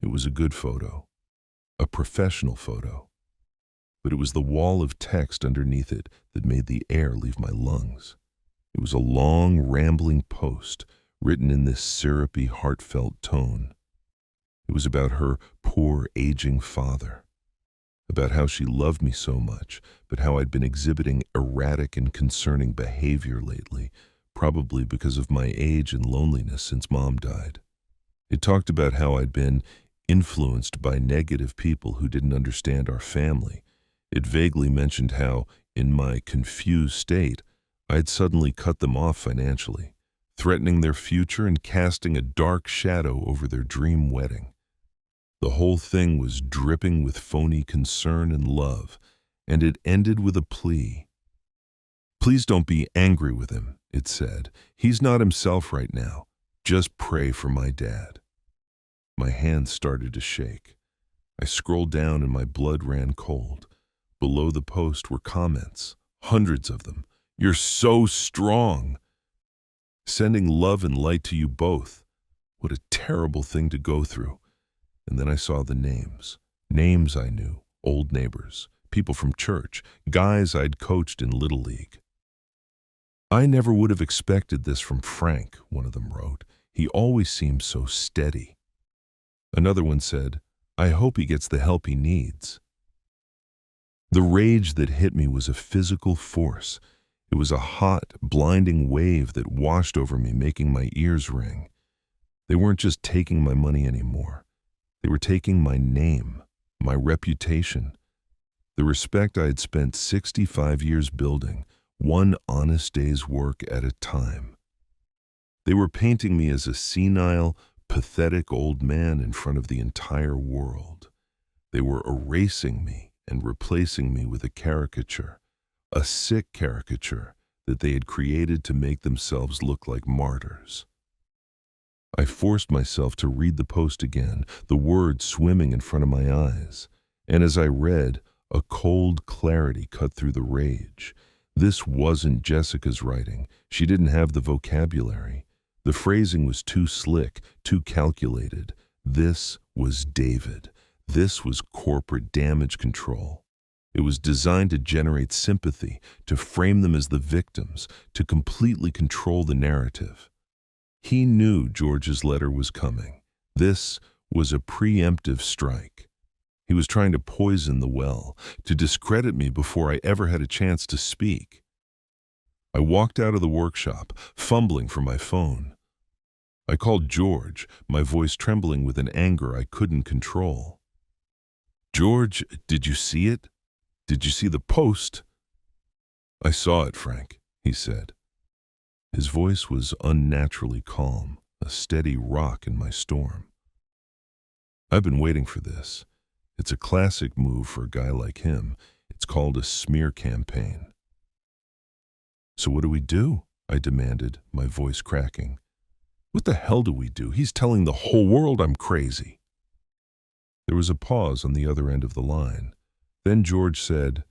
It was a good photo, a professional photo. But it was the wall of text underneath it that made the air leave my lungs. It was a long, rambling post, written in this syrupy, heartfelt tone. It was about her poor, aging father, about how she loved me so much, but how I'd been exhibiting erratic and concerning behavior lately, probably because of my age and loneliness since Mom died. It talked about how I'd been influenced by negative people who didn't understand our family. It vaguely mentioned how, in my confused state, I'd suddenly cut them off financially, threatening their future and casting a dark shadow over their dream wedding. The whole thing was dripping with phony concern and love, and it ended with a plea. "Please don't be angry with him," it said. "He's not himself right now. Just pray for my dad." My hands started to shake. I scrolled down and my blood ran cold. Below the post were comments, hundreds of them. "You're so strong." "Sending love and light to you both." What a terrible thing to go through. And then I saw the names. Names I knew, old neighbors, people from church, guys I'd coached in Little League. "I never would have expected this from Frank," one of them wrote. "He always seems so steady." Another one said, "I hope he gets the help he needs." The rage that hit me was a physical force. It was a hot, blinding wave that washed over me, making my ears ring. They weren't just taking my money anymore. They were taking my name, my reputation, the respect I had spent 65 years building, one honest day's work at a time. They were painting me as a senile, pathetic old man in front of the entire world. They were erasing me and replacing me with a caricature, a sick caricature that they had created to make themselves look like martyrs. I forced myself to read the post again, the words swimming in front of my eyes. And as I read, a cold clarity cut through the rage. This wasn't Jessica's writing. She didn't have the vocabulary. The phrasing was too slick, too calculated. This was David. This was corporate damage control. It was designed to generate sympathy, to frame them as the victims, to completely control the narrative. He knew George's letter was coming. This was a preemptive strike. He was trying to poison the well, to discredit me before I ever had a chance to speak. I walked out of the workshop, fumbling for my phone. I called George, my voice trembling with an anger I couldn't control. "George, did you see it? Did you see the post?" "I saw it, Frank," he said. His voice was unnaturally calm, a steady rock in my storm. "I've been waiting for this. It's a classic move for a guy like him. It's called a smear campaign." "So what do we do?" I demanded, my voice cracking. "What the hell do we do? He's telling the whole world I'm crazy." There was a pause on the other end of the line. Then George said,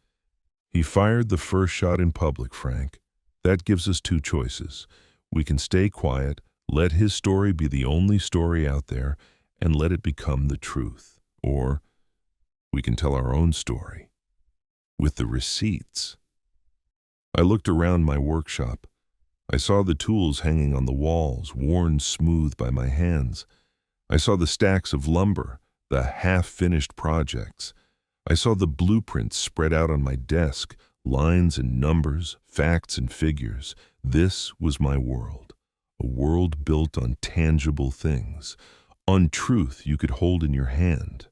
"He fired the first shot in public, Frank. That gives us two choices. We can stay quiet, let his story be the only story out there, and let it become the truth. Or we can tell our own story, with the receipts." I looked around my workshop. I saw the tools hanging on the walls, worn smooth by my hands. I saw the stacks of lumber, the half-finished projects. I saw the blueprints spread out on my desk, lines and numbers, facts and figures. This was my world, a world built on tangible things, on truth you could hold in your hand.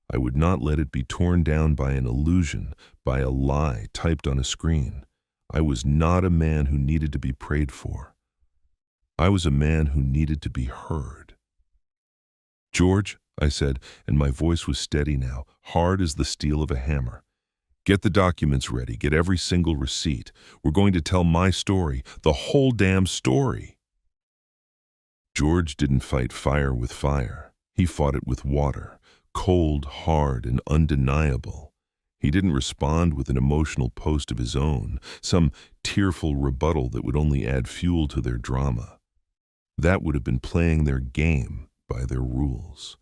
I would not let it be torn down by an illusion, by a lie typed on a screen. I was not a man who needed to be prayed for. I was a man who needed to be heard. "George," I said, and my voice was steady now, hard as the steel of a hammer. "Get the documents ready, get every single receipt. We're going to tell my story, the whole damn story." George didn't fight fire with fire. He fought it with water, cold, hard, and undeniable. He didn't respond with an emotional post of his own, some tearful rebuttal that would only add fuel to their drama. That would have been playing their game by their rules.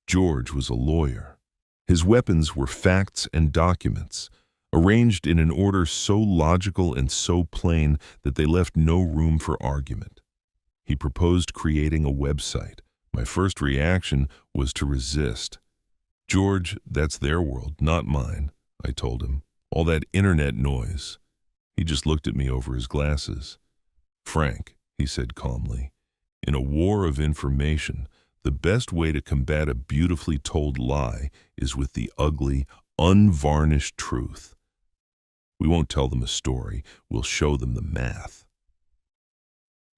George was a lawyer. His weapons were facts and documents, arranged in an order so logical and so plain that they left no room for argument. He proposed creating a website. My first reaction was to resist. "George, that's their world, not mine," I told him. "All that internet noise." He just looked at me over his glasses. "Frank," he said calmly, "in a war of information, the best way to combat a beautifully told lie is with the ugly, unvarnished truth. We won't tell them a story, we'll show them the math."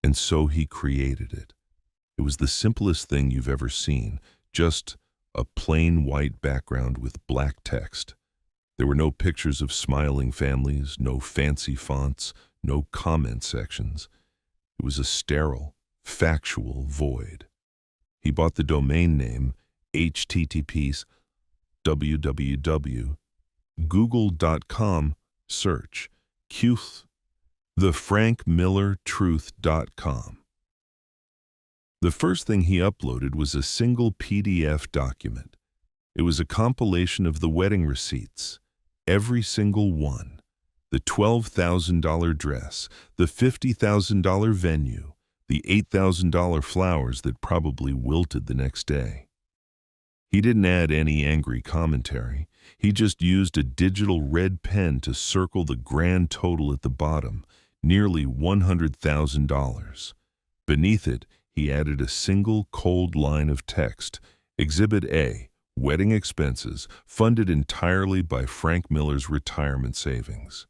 And so he created it. It was the simplest thing you've ever seen, just a plain white background with black text. There were no pictures of smiling families, no fancy fonts, no comment sections. It was a sterile, factual void. He bought the domain name https://www.google.com search Qth thefrankmillertruth.com. The first thing he uploaded was a single PDF document. It was a compilation of the wedding receipts, every single one. The $12,000 dress, the $50,000 venue, the $8,000 flowers that probably wilted the next day. He didn't add any angry commentary. He just used a digital red pen to circle the grand total at the bottom, nearly $100,000. Beneath it, he added a single cold line of text, Exhibit A, wedding expenses, funded entirely by Frank Miller's retirement savings.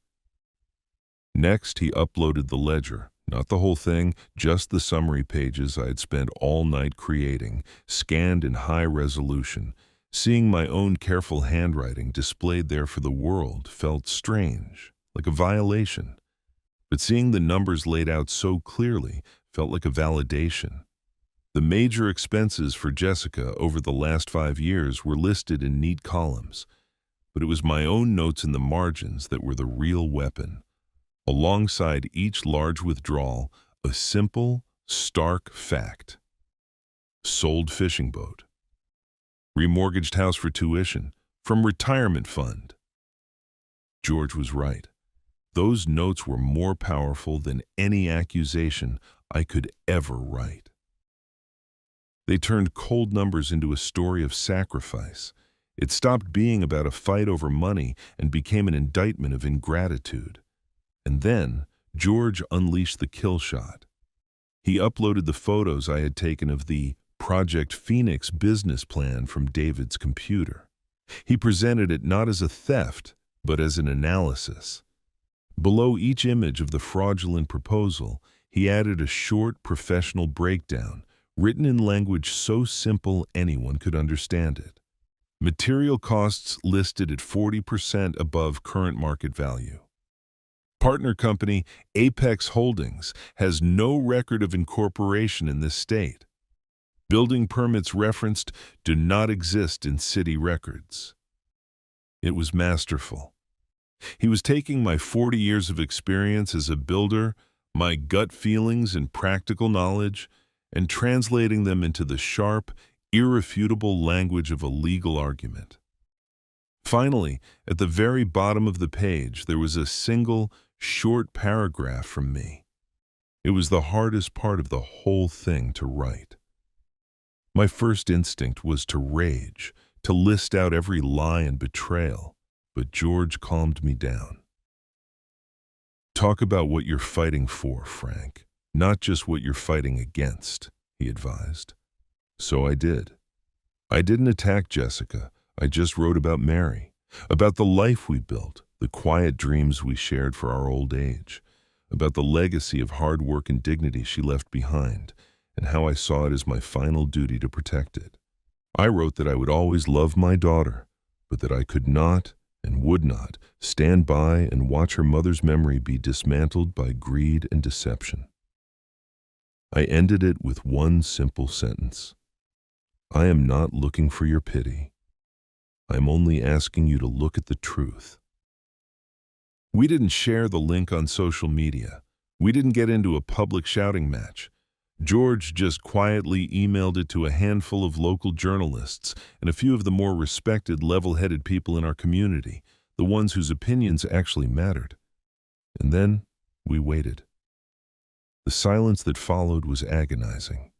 Next, he uploaded the ledger, not the whole thing, just the summary pages I had spent all night creating, scanned in high resolution. Seeing my own careful handwriting displayed there for the world felt strange, like a violation. But seeing the numbers laid out so clearly felt like a validation. The major expenses for Jessica over the last 5 years were listed in neat columns, but it was my own notes in the margins that were the real weapon. Alongside each large withdrawal, a simple, stark fact. Sold fishing boat. Remortgaged house for tuition, from retirement fund. George was right. Those notes were more powerful than any accusation I could ever write. They turned cold numbers into a story of sacrifice. It stopped being about a fight over money and became an indictment of ingratitude. And then George unleashed the kill shot. He uploaded the photos I had taken of the Project Phoenix business plan from David's computer. He presented it not as a theft, but as an analysis. Below each image of the fraudulent proposal, he added a short professional breakdown, written in language so simple anyone could understand it. Material costs listed at 40% above current market value. Partner company Apex Holdings has no record of incorporation in this state. Building permits referenced do not exist in city records. It was masterful. He was taking my 40 years of experience as a builder, my gut feelings and practical knowledge, and translating them into the sharp, irrefutable language of a legal argument. Finally, at the very bottom of the page, there was a single, short paragraph from me. It was the hardest part of the whole thing to write. My first instinct was to rage, to list out every lie and betrayal, but George calmed me down. Talk about what you're fighting for, Frank, not just what you're fighting against, he advised. So I did. I didn't attack Jessica. I just wrote about Mary, about the life we built, the quiet dreams we shared for our old age, about the legacy of hard work and dignity she left behind, and how I saw it as my final duty to protect it. I wrote that I would always love my daughter, but that I could not and would not stand by and watch her mother's memory be dismantled by greed and deception. I ended it with one simple sentence. I am not looking for your pity. I am only asking you to look at the truth. We didn't share the link on social media. We didn't get into a public shouting match. George just quietly emailed it to a handful of local journalists and a few of the more respected, level-headed people in our community, the ones whose opinions actually mattered. And then we waited. The silence that followed was agonizing.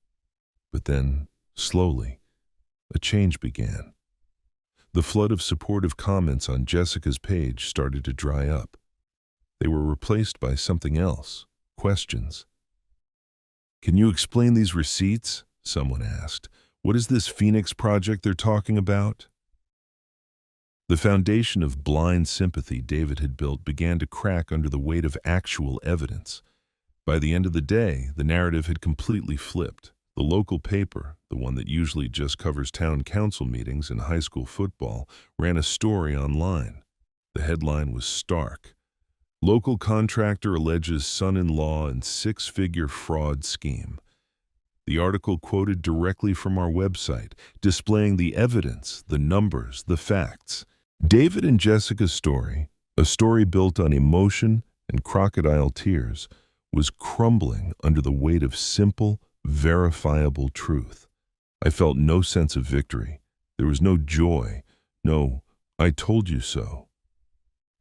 But then, slowly, a change began. The flood of supportive comments on Jessica's page started to dry up. They were replaced by something else, questions. Can you explain these receipts? Someone asked. What is this Phoenix project they're talking about? The foundation of blind sympathy David had built began to crack under the weight of actual evidence. By the end of the day, the narrative had completely flipped. The local paper, the one that usually just covers town council meetings and high school football, ran a story online. The headline was stark. Local contractor alleges son-in-law in six-figure fraud scheme. The article quoted directly from our website, displaying the evidence, the numbers, the facts. David and Jessica's story, a story built on emotion and crocodile tears, was crumbling under the weight of simple, verifiable truth. I felt no sense of victory. There was no joy, no, I told you so.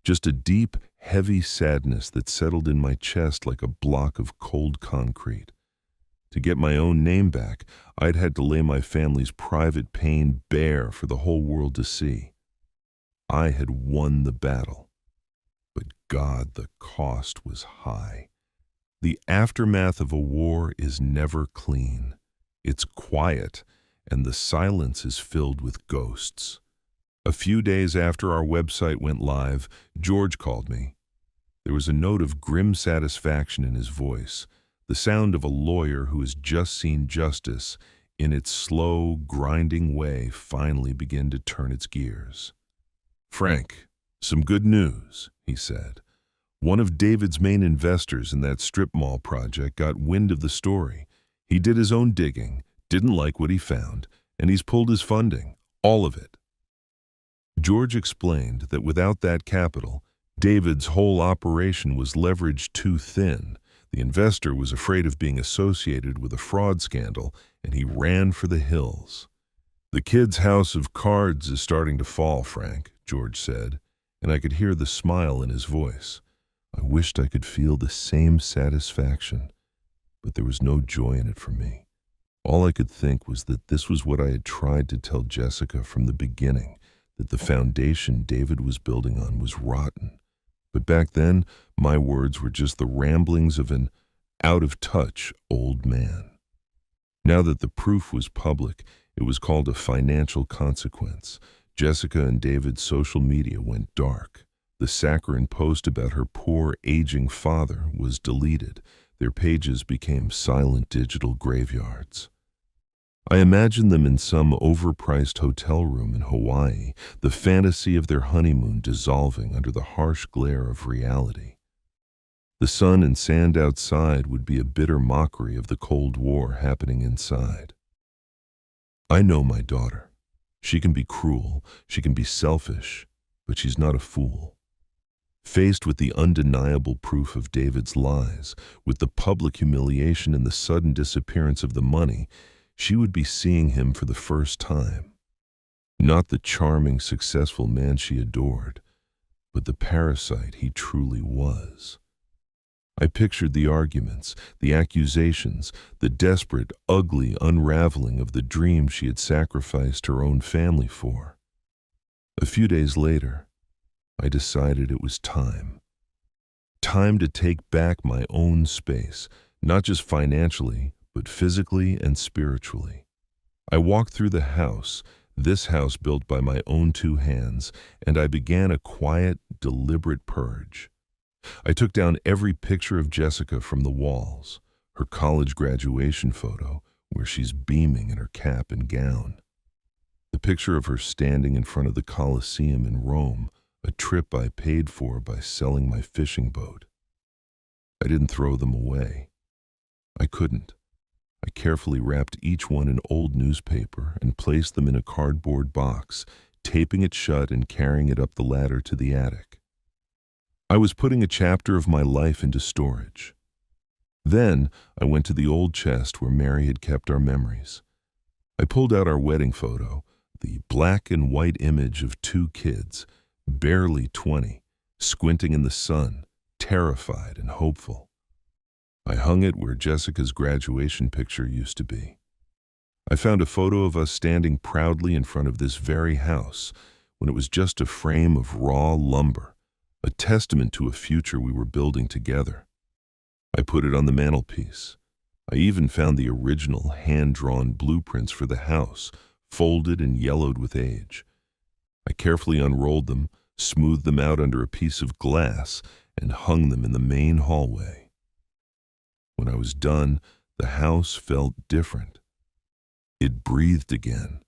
Just a deep, heavy sadness that settled in my chest like a block of cold concrete. To get my own name back, I'd had to lay my family's private pain bare for the whole world to see. I had won the battle, but God, the cost was high. The aftermath of a war is never clean. It's quiet, and the silence is filled with ghosts. A few days after our website went live, George called me. There was a note of grim satisfaction in his voice, the sound of a lawyer who has just seen justice, in its slow, grinding way, finally begin to turn its gears. Frank, some good news, he said. One of David's main investors in that strip mall project got wind of the story. He did his own digging, didn't like what he found, and he's pulled his funding, all of it. George explained that without that capital, David's whole operation was leveraged too thin. The investor was afraid of being associated with a fraud scandal, and he ran for the hills. The kid's house of cards is starting to fall, Frank, George said, and I could hear the smile in his voice. I wished I could feel the same satisfaction, but there was no joy in it for me. All I could think was that this was what I had tried to tell Jessica from the beginning, that the foundation David was building on was rotten. But back then, my words were just the ramblings of an out-of-touch old man. Now that the proof was public, it was called a financial consequence. Jessica and David's social media went dark. The saccharine post about her poor, aging father was deleted. Their pages became silent digital graveyards. I imagined them in some overpriced hotel room in Hawaii, the fantasy of their honeymoon dissolving under the harsh glare of reality. The sun and sand outside would be a bitter mockery of the Cold War happening inside. I know my daughter. She can be cruel, she can be selfish, but she's not a fool. Faced with the undeniable proof of David's lies, with the public humiliation and the sudden disappearance of the money, she would be seeing him for the first time. Not the charming, successful man she adored, but the parasite he truly was. I pictured the arguments, the accusations, the desperate, ugly unraveling of the dream she had sacrificed her own family for. A few days later, I decided it was time. Time to take back my own space, not just financially, but physically and spiritually. I walked through the house, this house built by my own two hands, and I began a quiet, deliberate purge. I took down every picture of Jessica from the walls, her college graduation photo, where she's beaming in her cap and gown, the picture of her standing in front of the Colosseum in Rome, a trip I paid for by selling my fishing boat. I didn't throw them away. I couldn't. I carefully wrapped each one in old newspaper and placed them in a cardboard box, taping it shut and carrying it up the ladder to the attic. I was putting a chapter of my life into storage. Then I went to the old chest where Mary had kept our memories. I pulled out our wedding photo, the black and white image of two kids, barely 20, squinting in the sun, terrified and hopeful. I hung it where Jessica's graduation picture used to be. I found a photo of us standing proudly in front of this very house when it was just a frame of raw lumber, a testament to a future we were building together. I put it on the mantelpiece. I even found the original hand-drawn blueprints for the house, folded and yellowed with age. I carefully unrolled them, smoothed them out under a piece of glass, and hung them in the main hallway. When I was done, the house felt different. It breathed again.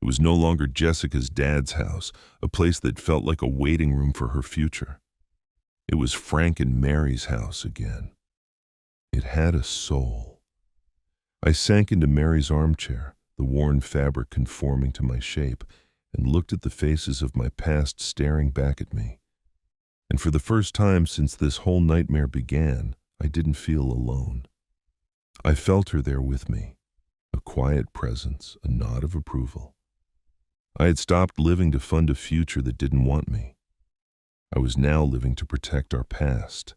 It was no longer Jessica's dad's house, a place that felt like a waiting room for her future. It was Frank and Mary's house again. It had a soul. I sank into Mary's armchair, the worn fabric conforming to my shape, and looked at the faces of my past staring back at me. And for the first time since this whole nightmare began, I didn't feel alone. I felt her there with me, a quiet presence, a nod of approval. I had stopped living to fund a future that didn't want me. I was now living to protect our past.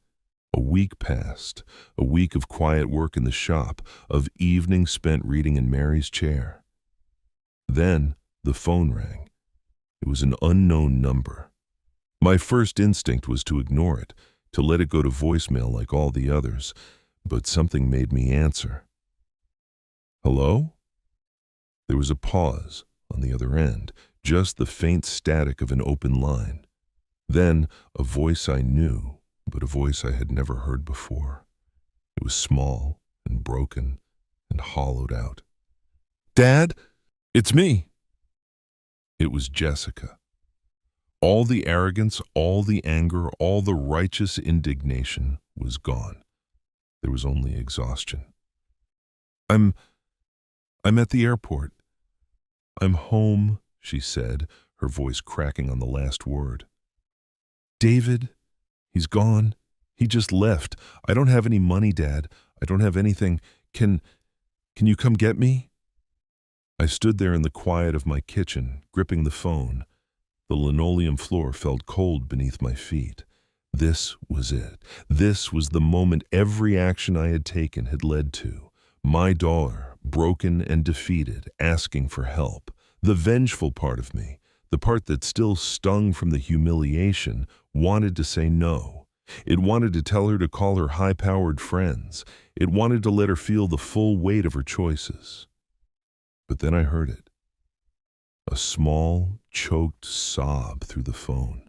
A week passed, a week of quiet work in the shop, of evenings spent reading in Mary's chair. Then the phone rang. It was an unknown number. My first instinct was to ignore it, to let it go to voicemail like all the others, but something made me answer. Hello? There was a pause on the other end, just the faint static of an open line. Then a voice I knew, but a voice I had never heard before. It was small and broken and hollowed out. Dad, it's me. It was Jessica. All the arrogance, all the anger, all the righteous indignation was gone. There was only exhaustion. I'm at the airport. I'm home, she said, her voice cracking on the last word. David, he's gone. He just left. I don't have any money, Dad. I don't have anything. Can you come get me? I stood there in the quiet of my kitchen, gripping the phone. The linoleum floor felt cold beneath my feet. This was it. This was the moment every action I had taken had led to. My daughter, broken and defeated, asking for help. The vengeful part of me, the part that still stung from the humiliation, wanted to say no. It wanted to tell her to call her high-powered friends. It wanted to let her feel the full weight of her choices. But then I heard it. A small, choked sob through the phone.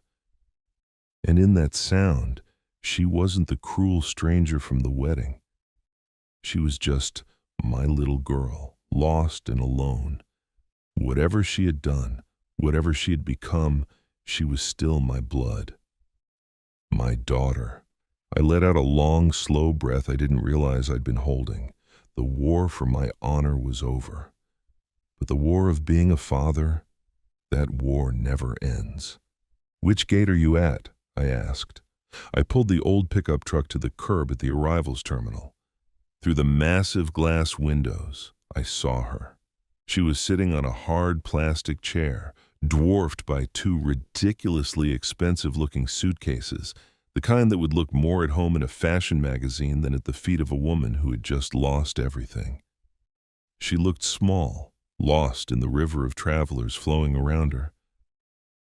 And in that sound, she wasn't the cruel stranger from the wedding. She was just my little girl, lost and alone. Whatever she had done, whatever she had become, she was still my blood. My daughter. I let out a long, slow breath I didn't realize I'd been holding. The war for my honor was over. But the war of being a father, that war never ends. "Which gate are you at?" I asked. I pulled the old pickup truck to the curb at the arrivals terminal. Through the massive glass windows, I saw her. She was sitting on a hard plastic chair, dwarfed by two ridiculously expensive-looking suitcases, the kind that would look more at home in a fashion magazine than at the feet of a woman who had just lost everything. She looked small, lost in the river of travelers flowing around her.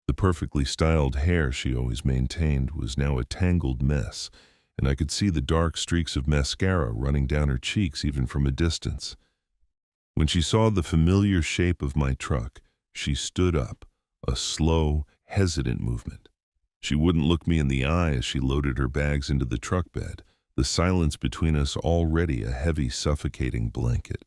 The perfectly styled hair she always maintained was now a tangled mess, and I could see the dark streaks of mascara running down her cheeks even from a distance. When she saw the familiar shape of my truck, she stood up, a slow, hesitant movement. She wouldn't look me in the eye as she loaded her bags into the truck bed, the silence between us already a heavy, suffocating blanket.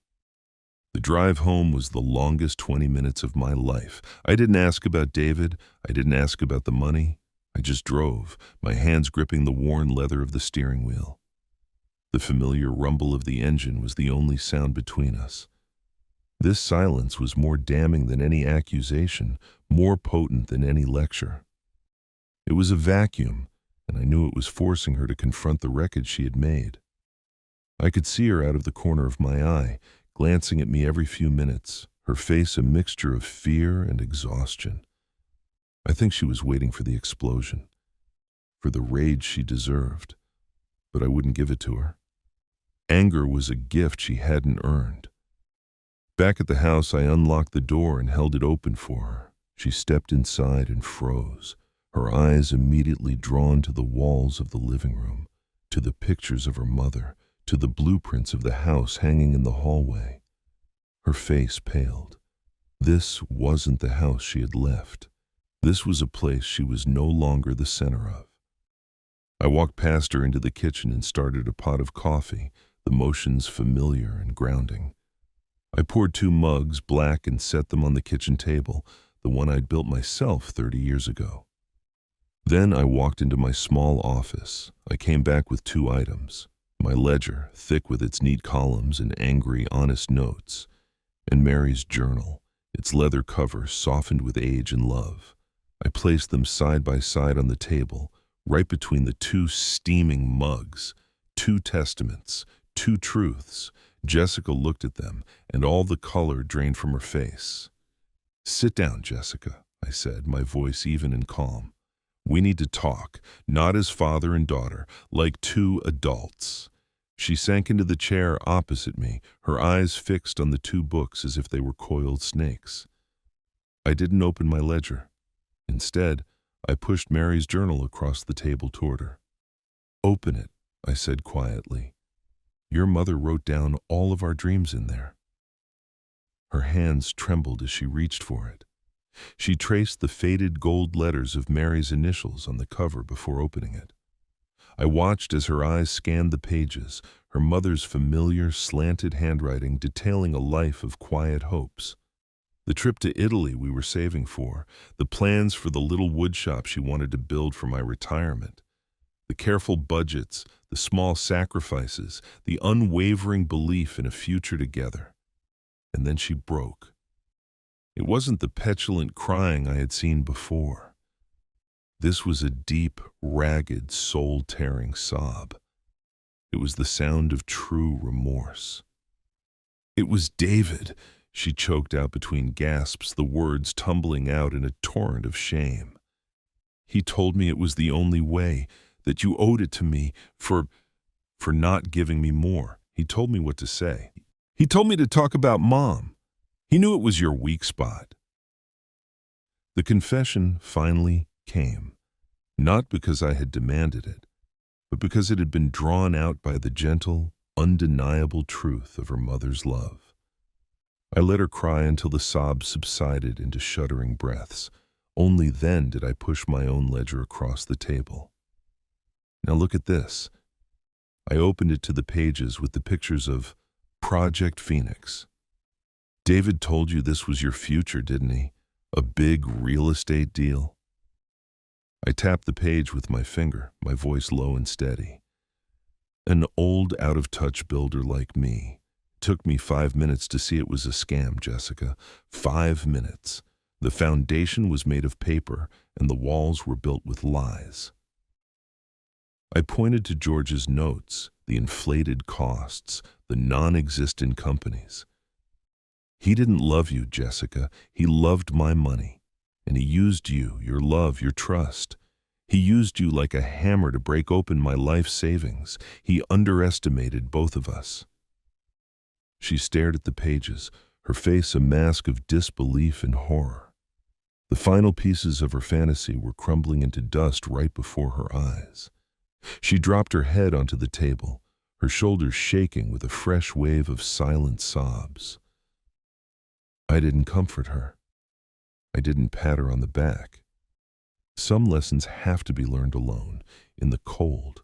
The drive home was the longest 20 minutes of my life. I didn't ask about David. I didn't ask about the money. I just drove, my hands gripping the worn leather of the steering wheel. The familiar rumble of the engine was the only sound between us. This silence was more damning than any accusation, more potent than any lecture. It was a vacuum, and I knew it was forcing her to confront the wreckage she had made. I could see her out of the corner of my eye, glancing at me every few minutes, her face a mixture of fear and exhaustion. I think she was waiting for the explosion, for the rage she deserved, but I wouldn't give it to her. Anger was a gift she hadn't earned. Back at the house, I unlocked the door and held it open for her. She stepped inside and froze, her eyes immediately drawn to the walls of the living room, to the pictures of her mother, to the blueprints of the house hanging in the hallway. Her face paled. This wasn't the house she had left. This was a place she was no longer the center of. I walked past her into the kitchen and started a pot of coffee, the motions familiar and grounding. I poured 2 mugs, black, and set them on the kitchen table, the one I'd built myself 30 years ago. Then I walked into my small office. I came back with 2 items. My ledger, thick with its neat columns and angry, honest notes, and Mary's journal, its leather cover softened with age and love. I placed them side by side on the table, right between the 2 steaming mugs, 2 testaments, 2 truths. Jessica looked at them, and all the color drained from her face. "Sit down, Jessica," I said, my voice even and calm. "We need to talk, not as father and daughter, like 2 adults." She sank into the chair opposite me, her eyes fixed on the 2 books as if they were coiled snakes. I didn't open my ledger. Instead, I pushed Mary's journal across the table toward her. "Open it," I said quietly. "Your mother wrote down all of our dreams in there." Her hands trembled as she reached for it. She traced the faded gold letters of Mary's initials on the cover before opening it. I watched as her eyes scanned the pages, her mother's familiar, slanted handwriting detailing a life of quiet hopes. The trip to Italy we were saving for, the plans for the little woodshop she wanted to build for my retirement, the careful budgets, the small sacrifices, the unwavering belief in a future together. And then she broke. It wasn't the petulant crying I had seen before. This was a deep, ragged, soul-tearing sob. It was the sound of true remorse. "It was David," she choked out between gasps, the words tumbling out in a torrent of shame. "He told me it was the only way, that you owed it to me for not giving me more. He told me what to say. He told me to talk about Mom. He knew it was your weak spot. The confession finally came, not because I had demanded it, but because it had been drawn out by the gentle, undeniable truth of her mother's love. I let her cry until the sobs subsided into shuddering breaths. Only then did I push my own ledger across the table. Now look at this. I opened it to the pages with the pictures of Project Phoenix. David told you this was your future, didn't he? A big real estate deal? I tapped the page with my finger, my voice low and steady. An old, out-of-touch builder like me. Took me 5 minutes to see it was a scam, Jessica. 5 minutes. The foundation was made of paper, and the walls were built with lies. I pointed to George's notes, the inflated costs, the non-existent companies. He didn't love you, Jessica. He loved my money. And he used you, your love, your trust. He used you like a hammer to break open my life savings. He underestimated both of us. She stared at the pages, her face a mask of disbelief and horror. The final pieces of her fantasy were crumbling into dust right before her eyes. She dropped her head onto the table, her shoulders shaking with a fresh wave of silent sobs. I didn't comfort her. I didn't pat her on the back. Some lessons have to be learned alone, in the cold.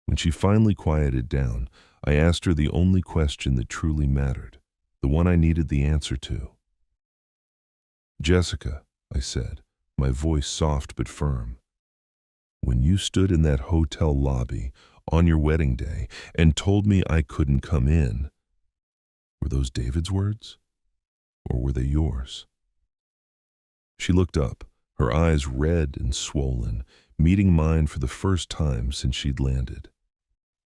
When she finally quieted down, I asked her the only question that truly mattered, the one I needed the answer to. Jessica, I said, my voice soft but firm, when you stood in that hotel lobby on your wedding day and told me I couldn't come in, were those David's words, or were they yours? She looked up, her eyes red and swollen, meeting mine for the first time since she'd landed.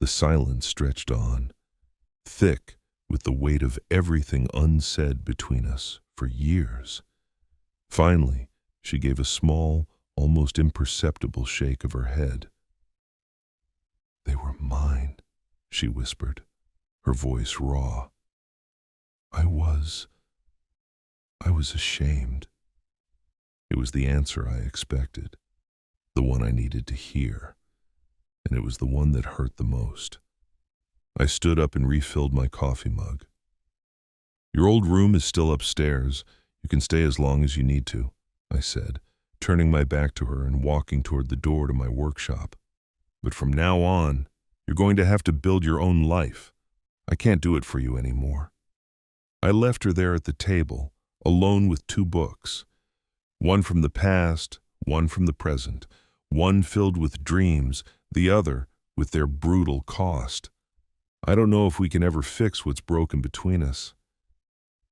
The silence stretched on, thick with the weight of everything unsaid between us for years. Finally, she gave a small, almost imperceptible shake of her head. They were mine, she whispered, her voice raw. I was ashamed. It was the answer I expected, the one I needed to hear, and it was the one that hurt the most. I stood up and refilled my coffee mug. Your old room is still upstairs. You can stay as long as you need to, I said, turning my back to her and walking toward the door to my workshop. But from now on, you're going to have to build your own life. I can't do it for you anymore. I left her there at the table, alone with 2 books. One from the past, one from the present, one filled with dreams, the other with their brutal cost. I don't know if we can ever fix what's broken between us.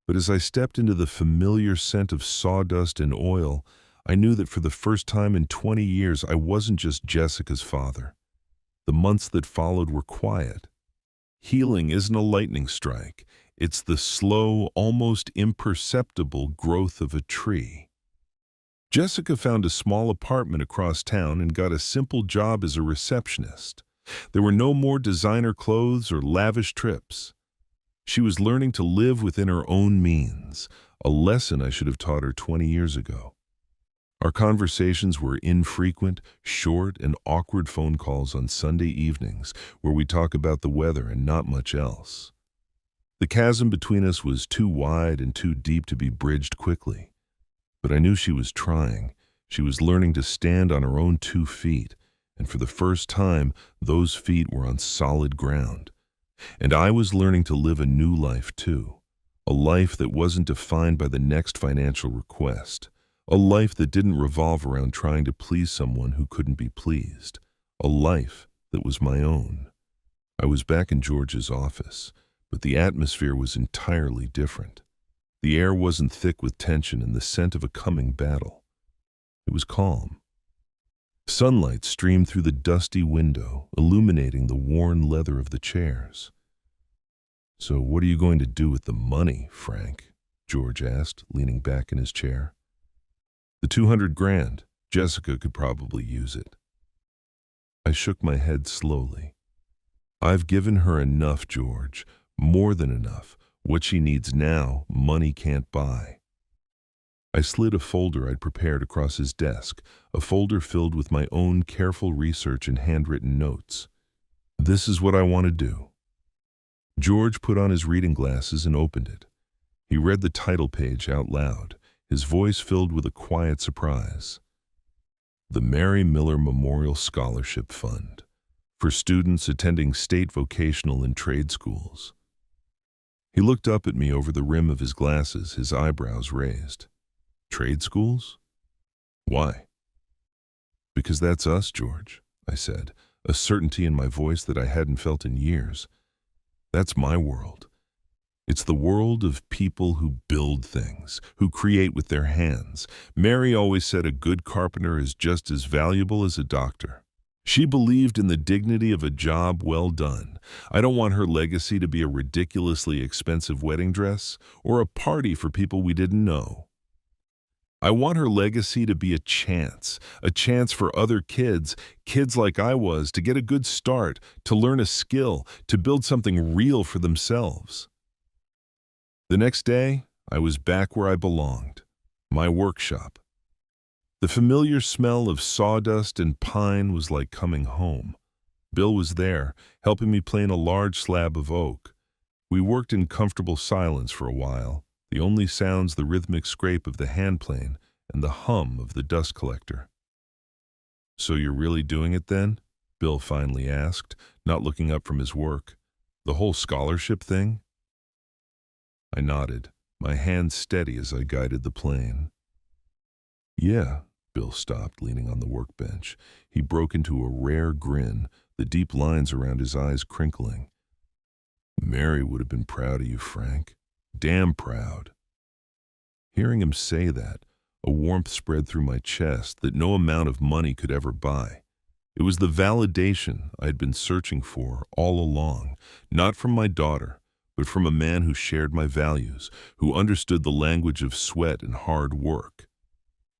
But as I stepped into the familiar scent of sawdust and oil, I knew that for the first time in 20 years, I wasn't just Jessica's father. The months that followed were quiet. Healing isn't a lightning strike. It's the slow, almost imperceptible growth of a tree. Jessica found a small apartment across town and got a simple job as a receptionist. There were no more designer clothes or lavish trips. She was learning to live within her own means, a lesson I should have taught her 20 years ago. Our conversations were infrequent, short, and awkward phone calls on Sunday evenings where we talk about the weather and not much else. The chasm between us was too wide and too deep to be bridged quickly. But I knew she was trying. She was learning to stand on her own 2 feet, and for the first time, those feet were on solid ground. And I was learning to live a new life too, a life that wasn't defined by the next financial request, a life that didn't revolve around trying to please someone who couldn't be pleased, a life that was my own. I was back in George's office, but the atmosphere was entirely different. The air wasn't thick with tension and the scent of a coming battle. It was calm. Sunlight streamed through the dusty window, illuminating the worn leather of the chairs. "So what are you going to do with the money, Frank?" George asked, leaning back in his chair. "The 200 grand. Jessica could probably use it." I shook my head slowly. I've given her enough, George, more than enough. What she needs now, money can't buy. I slid a folder I'd prepared across his desk, a folder filled with my own careful research and handwritten notes. This is what I want to do. George put on his reading glasses and opened it. He read the title page out loud, his voice filled with a quiet surprise. The Mary Miller Memorial Scholarship Fund, for students attending state vocational and trade schools. He looked up at me over the rim of his glasses, his eyebrows raised. Trade schools? Why? Because that's us, George, I said, a certainty in my voice that I hadn't felt in years. That's my world. It's the world of people who build things, who create with their hands. Mary always said a good carpenter is just as valuable as a doctor. She believed in the dignity of a job well done. I don't want her legacy to be a ridiculously expensive wedding dress or a party for people we didn't know. I want her legacy to be a chance for other kids like I was, to get a good start, to learn a skill, to build something real for themselves. The next day, I was back where I belonged, my workshop. The familiar smell of sawdust and pine was like coming home. Bill was there, helping me plane a large slab of oak. We worked in comfortable silence for a while, the only sounds the rhythmic scrape of the hand plane and the hum of the dust collector. So you're really doing it then? Bill finally asked, not looking up from his work. The whole scholarship thing? I nodded, my hand steady as I guided the plane. Yeah, Bill stopped, leaning on the workbench. He broke into a rare grin, the deep lines around his eyes crinkling. Mary would have been proud of you, Frank. Damn proud. Hearing him say that, a warmth spread through my chest that no amount of money could ever buy. It was the validation I'd been searching for all along, not from my daughter, but from a man who shared my values, who understood the language of sweat and hard work.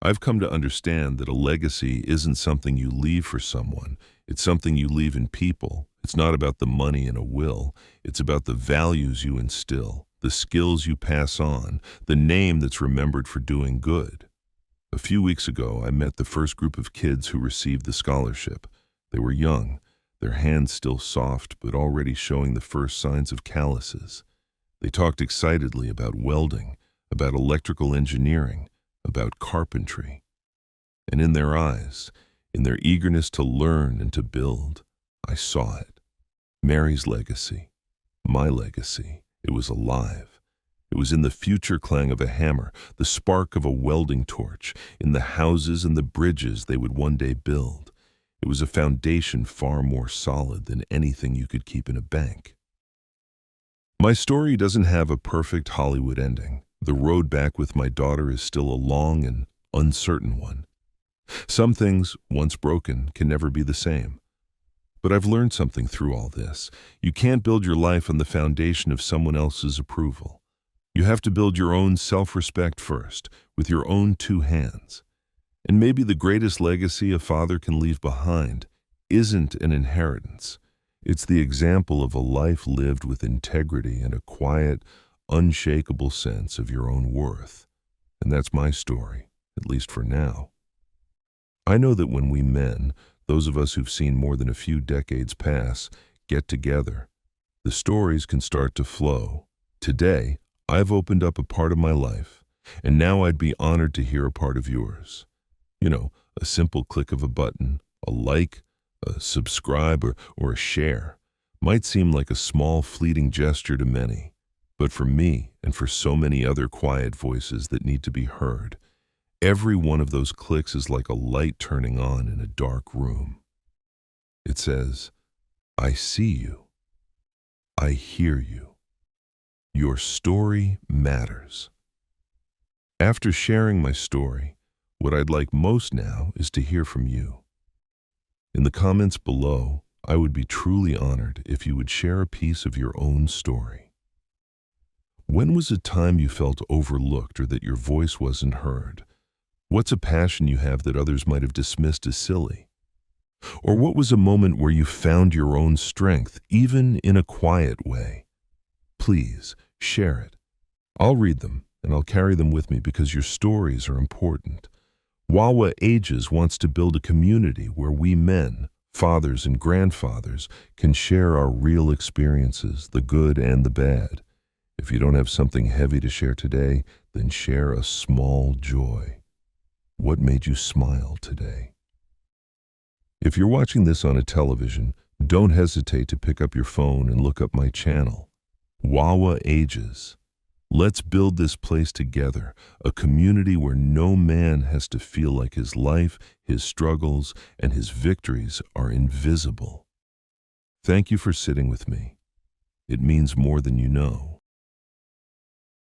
I've come to understand that a legacy isn't something you leave for someone. It's something you leave in people. It's not about the money and a will. It's about the values you instill, the skills you pass on, the name that's remembered for doing good. A few weeks ago, I met the first group of kids who received the scholarship. They were young, their hands still soft but already showing the first signs of calluses. They talked excitedly about welding, about electrical engineering, about carpentry. And in their eyes, in their eagerness to learn and to build, I saw it. Mary's legacy, my legacy, it was alive. It was in the future clang of a hammer, the spark of a welding torch, in the houses and the bridges they would one day build. It was a foundation far more solid than anything you could keep in a bank. My story doesn't have a perfect Hollywood ending. The road back with my daughter is still a long and uncertain one. Some things, once broken, can never be the same. But I've learned something through all this. You can't build your life on the foundation of someone else's approval. You have to build your own self-respect first, with your own two hands. And maybe the greatest legacy a father can leave behind isn't an inheritance. It's the example of a life lived with integrity and a quiet, unshakable sense of your own worth. And that's my story, at least for now. I know that when we men, those of us who've seen more than a few decades pass, get together, the stories can start to flow. Today, I've opened up a part of my life, and now I'd be honored to hear a part of yours. You know, a simple click of a button, a like, a subscribe, or a share might seem like a small, fleeting gesture to many, but for me and for so many other quiet voices that need to be heard, every one of those clicks is like a light turning on in a dark room. It says, I see you. I hear you. Your story matters. After sharing my story, what I'd like most now is to hear from you. In the comments below, I would be truly honored if you would share a piece of your own story. When was a time you felt overlooked or that your voice wasn't heard? What's a passion you have that others might have dismissed as silly? Or what was a moment where you found your own strength, even in a quiet way? Please, share it. I'll read them, and I'll carry them with me because your stories are important. WAWA Ages wants to build a community where we men, fathers and grandfathers, can share our real experiences, the good and the bad. If you don't have something heavy to share today, then share a small joy. What made you smile today? If you're watching this on a television, don't hesitate to pick up your phone and look up my channel, WAWA Ages. Let's build this place together, a community where no man has to feel like his life, his struggles, and his victories are invisible. Thank you for sitting with me. It means more than you know.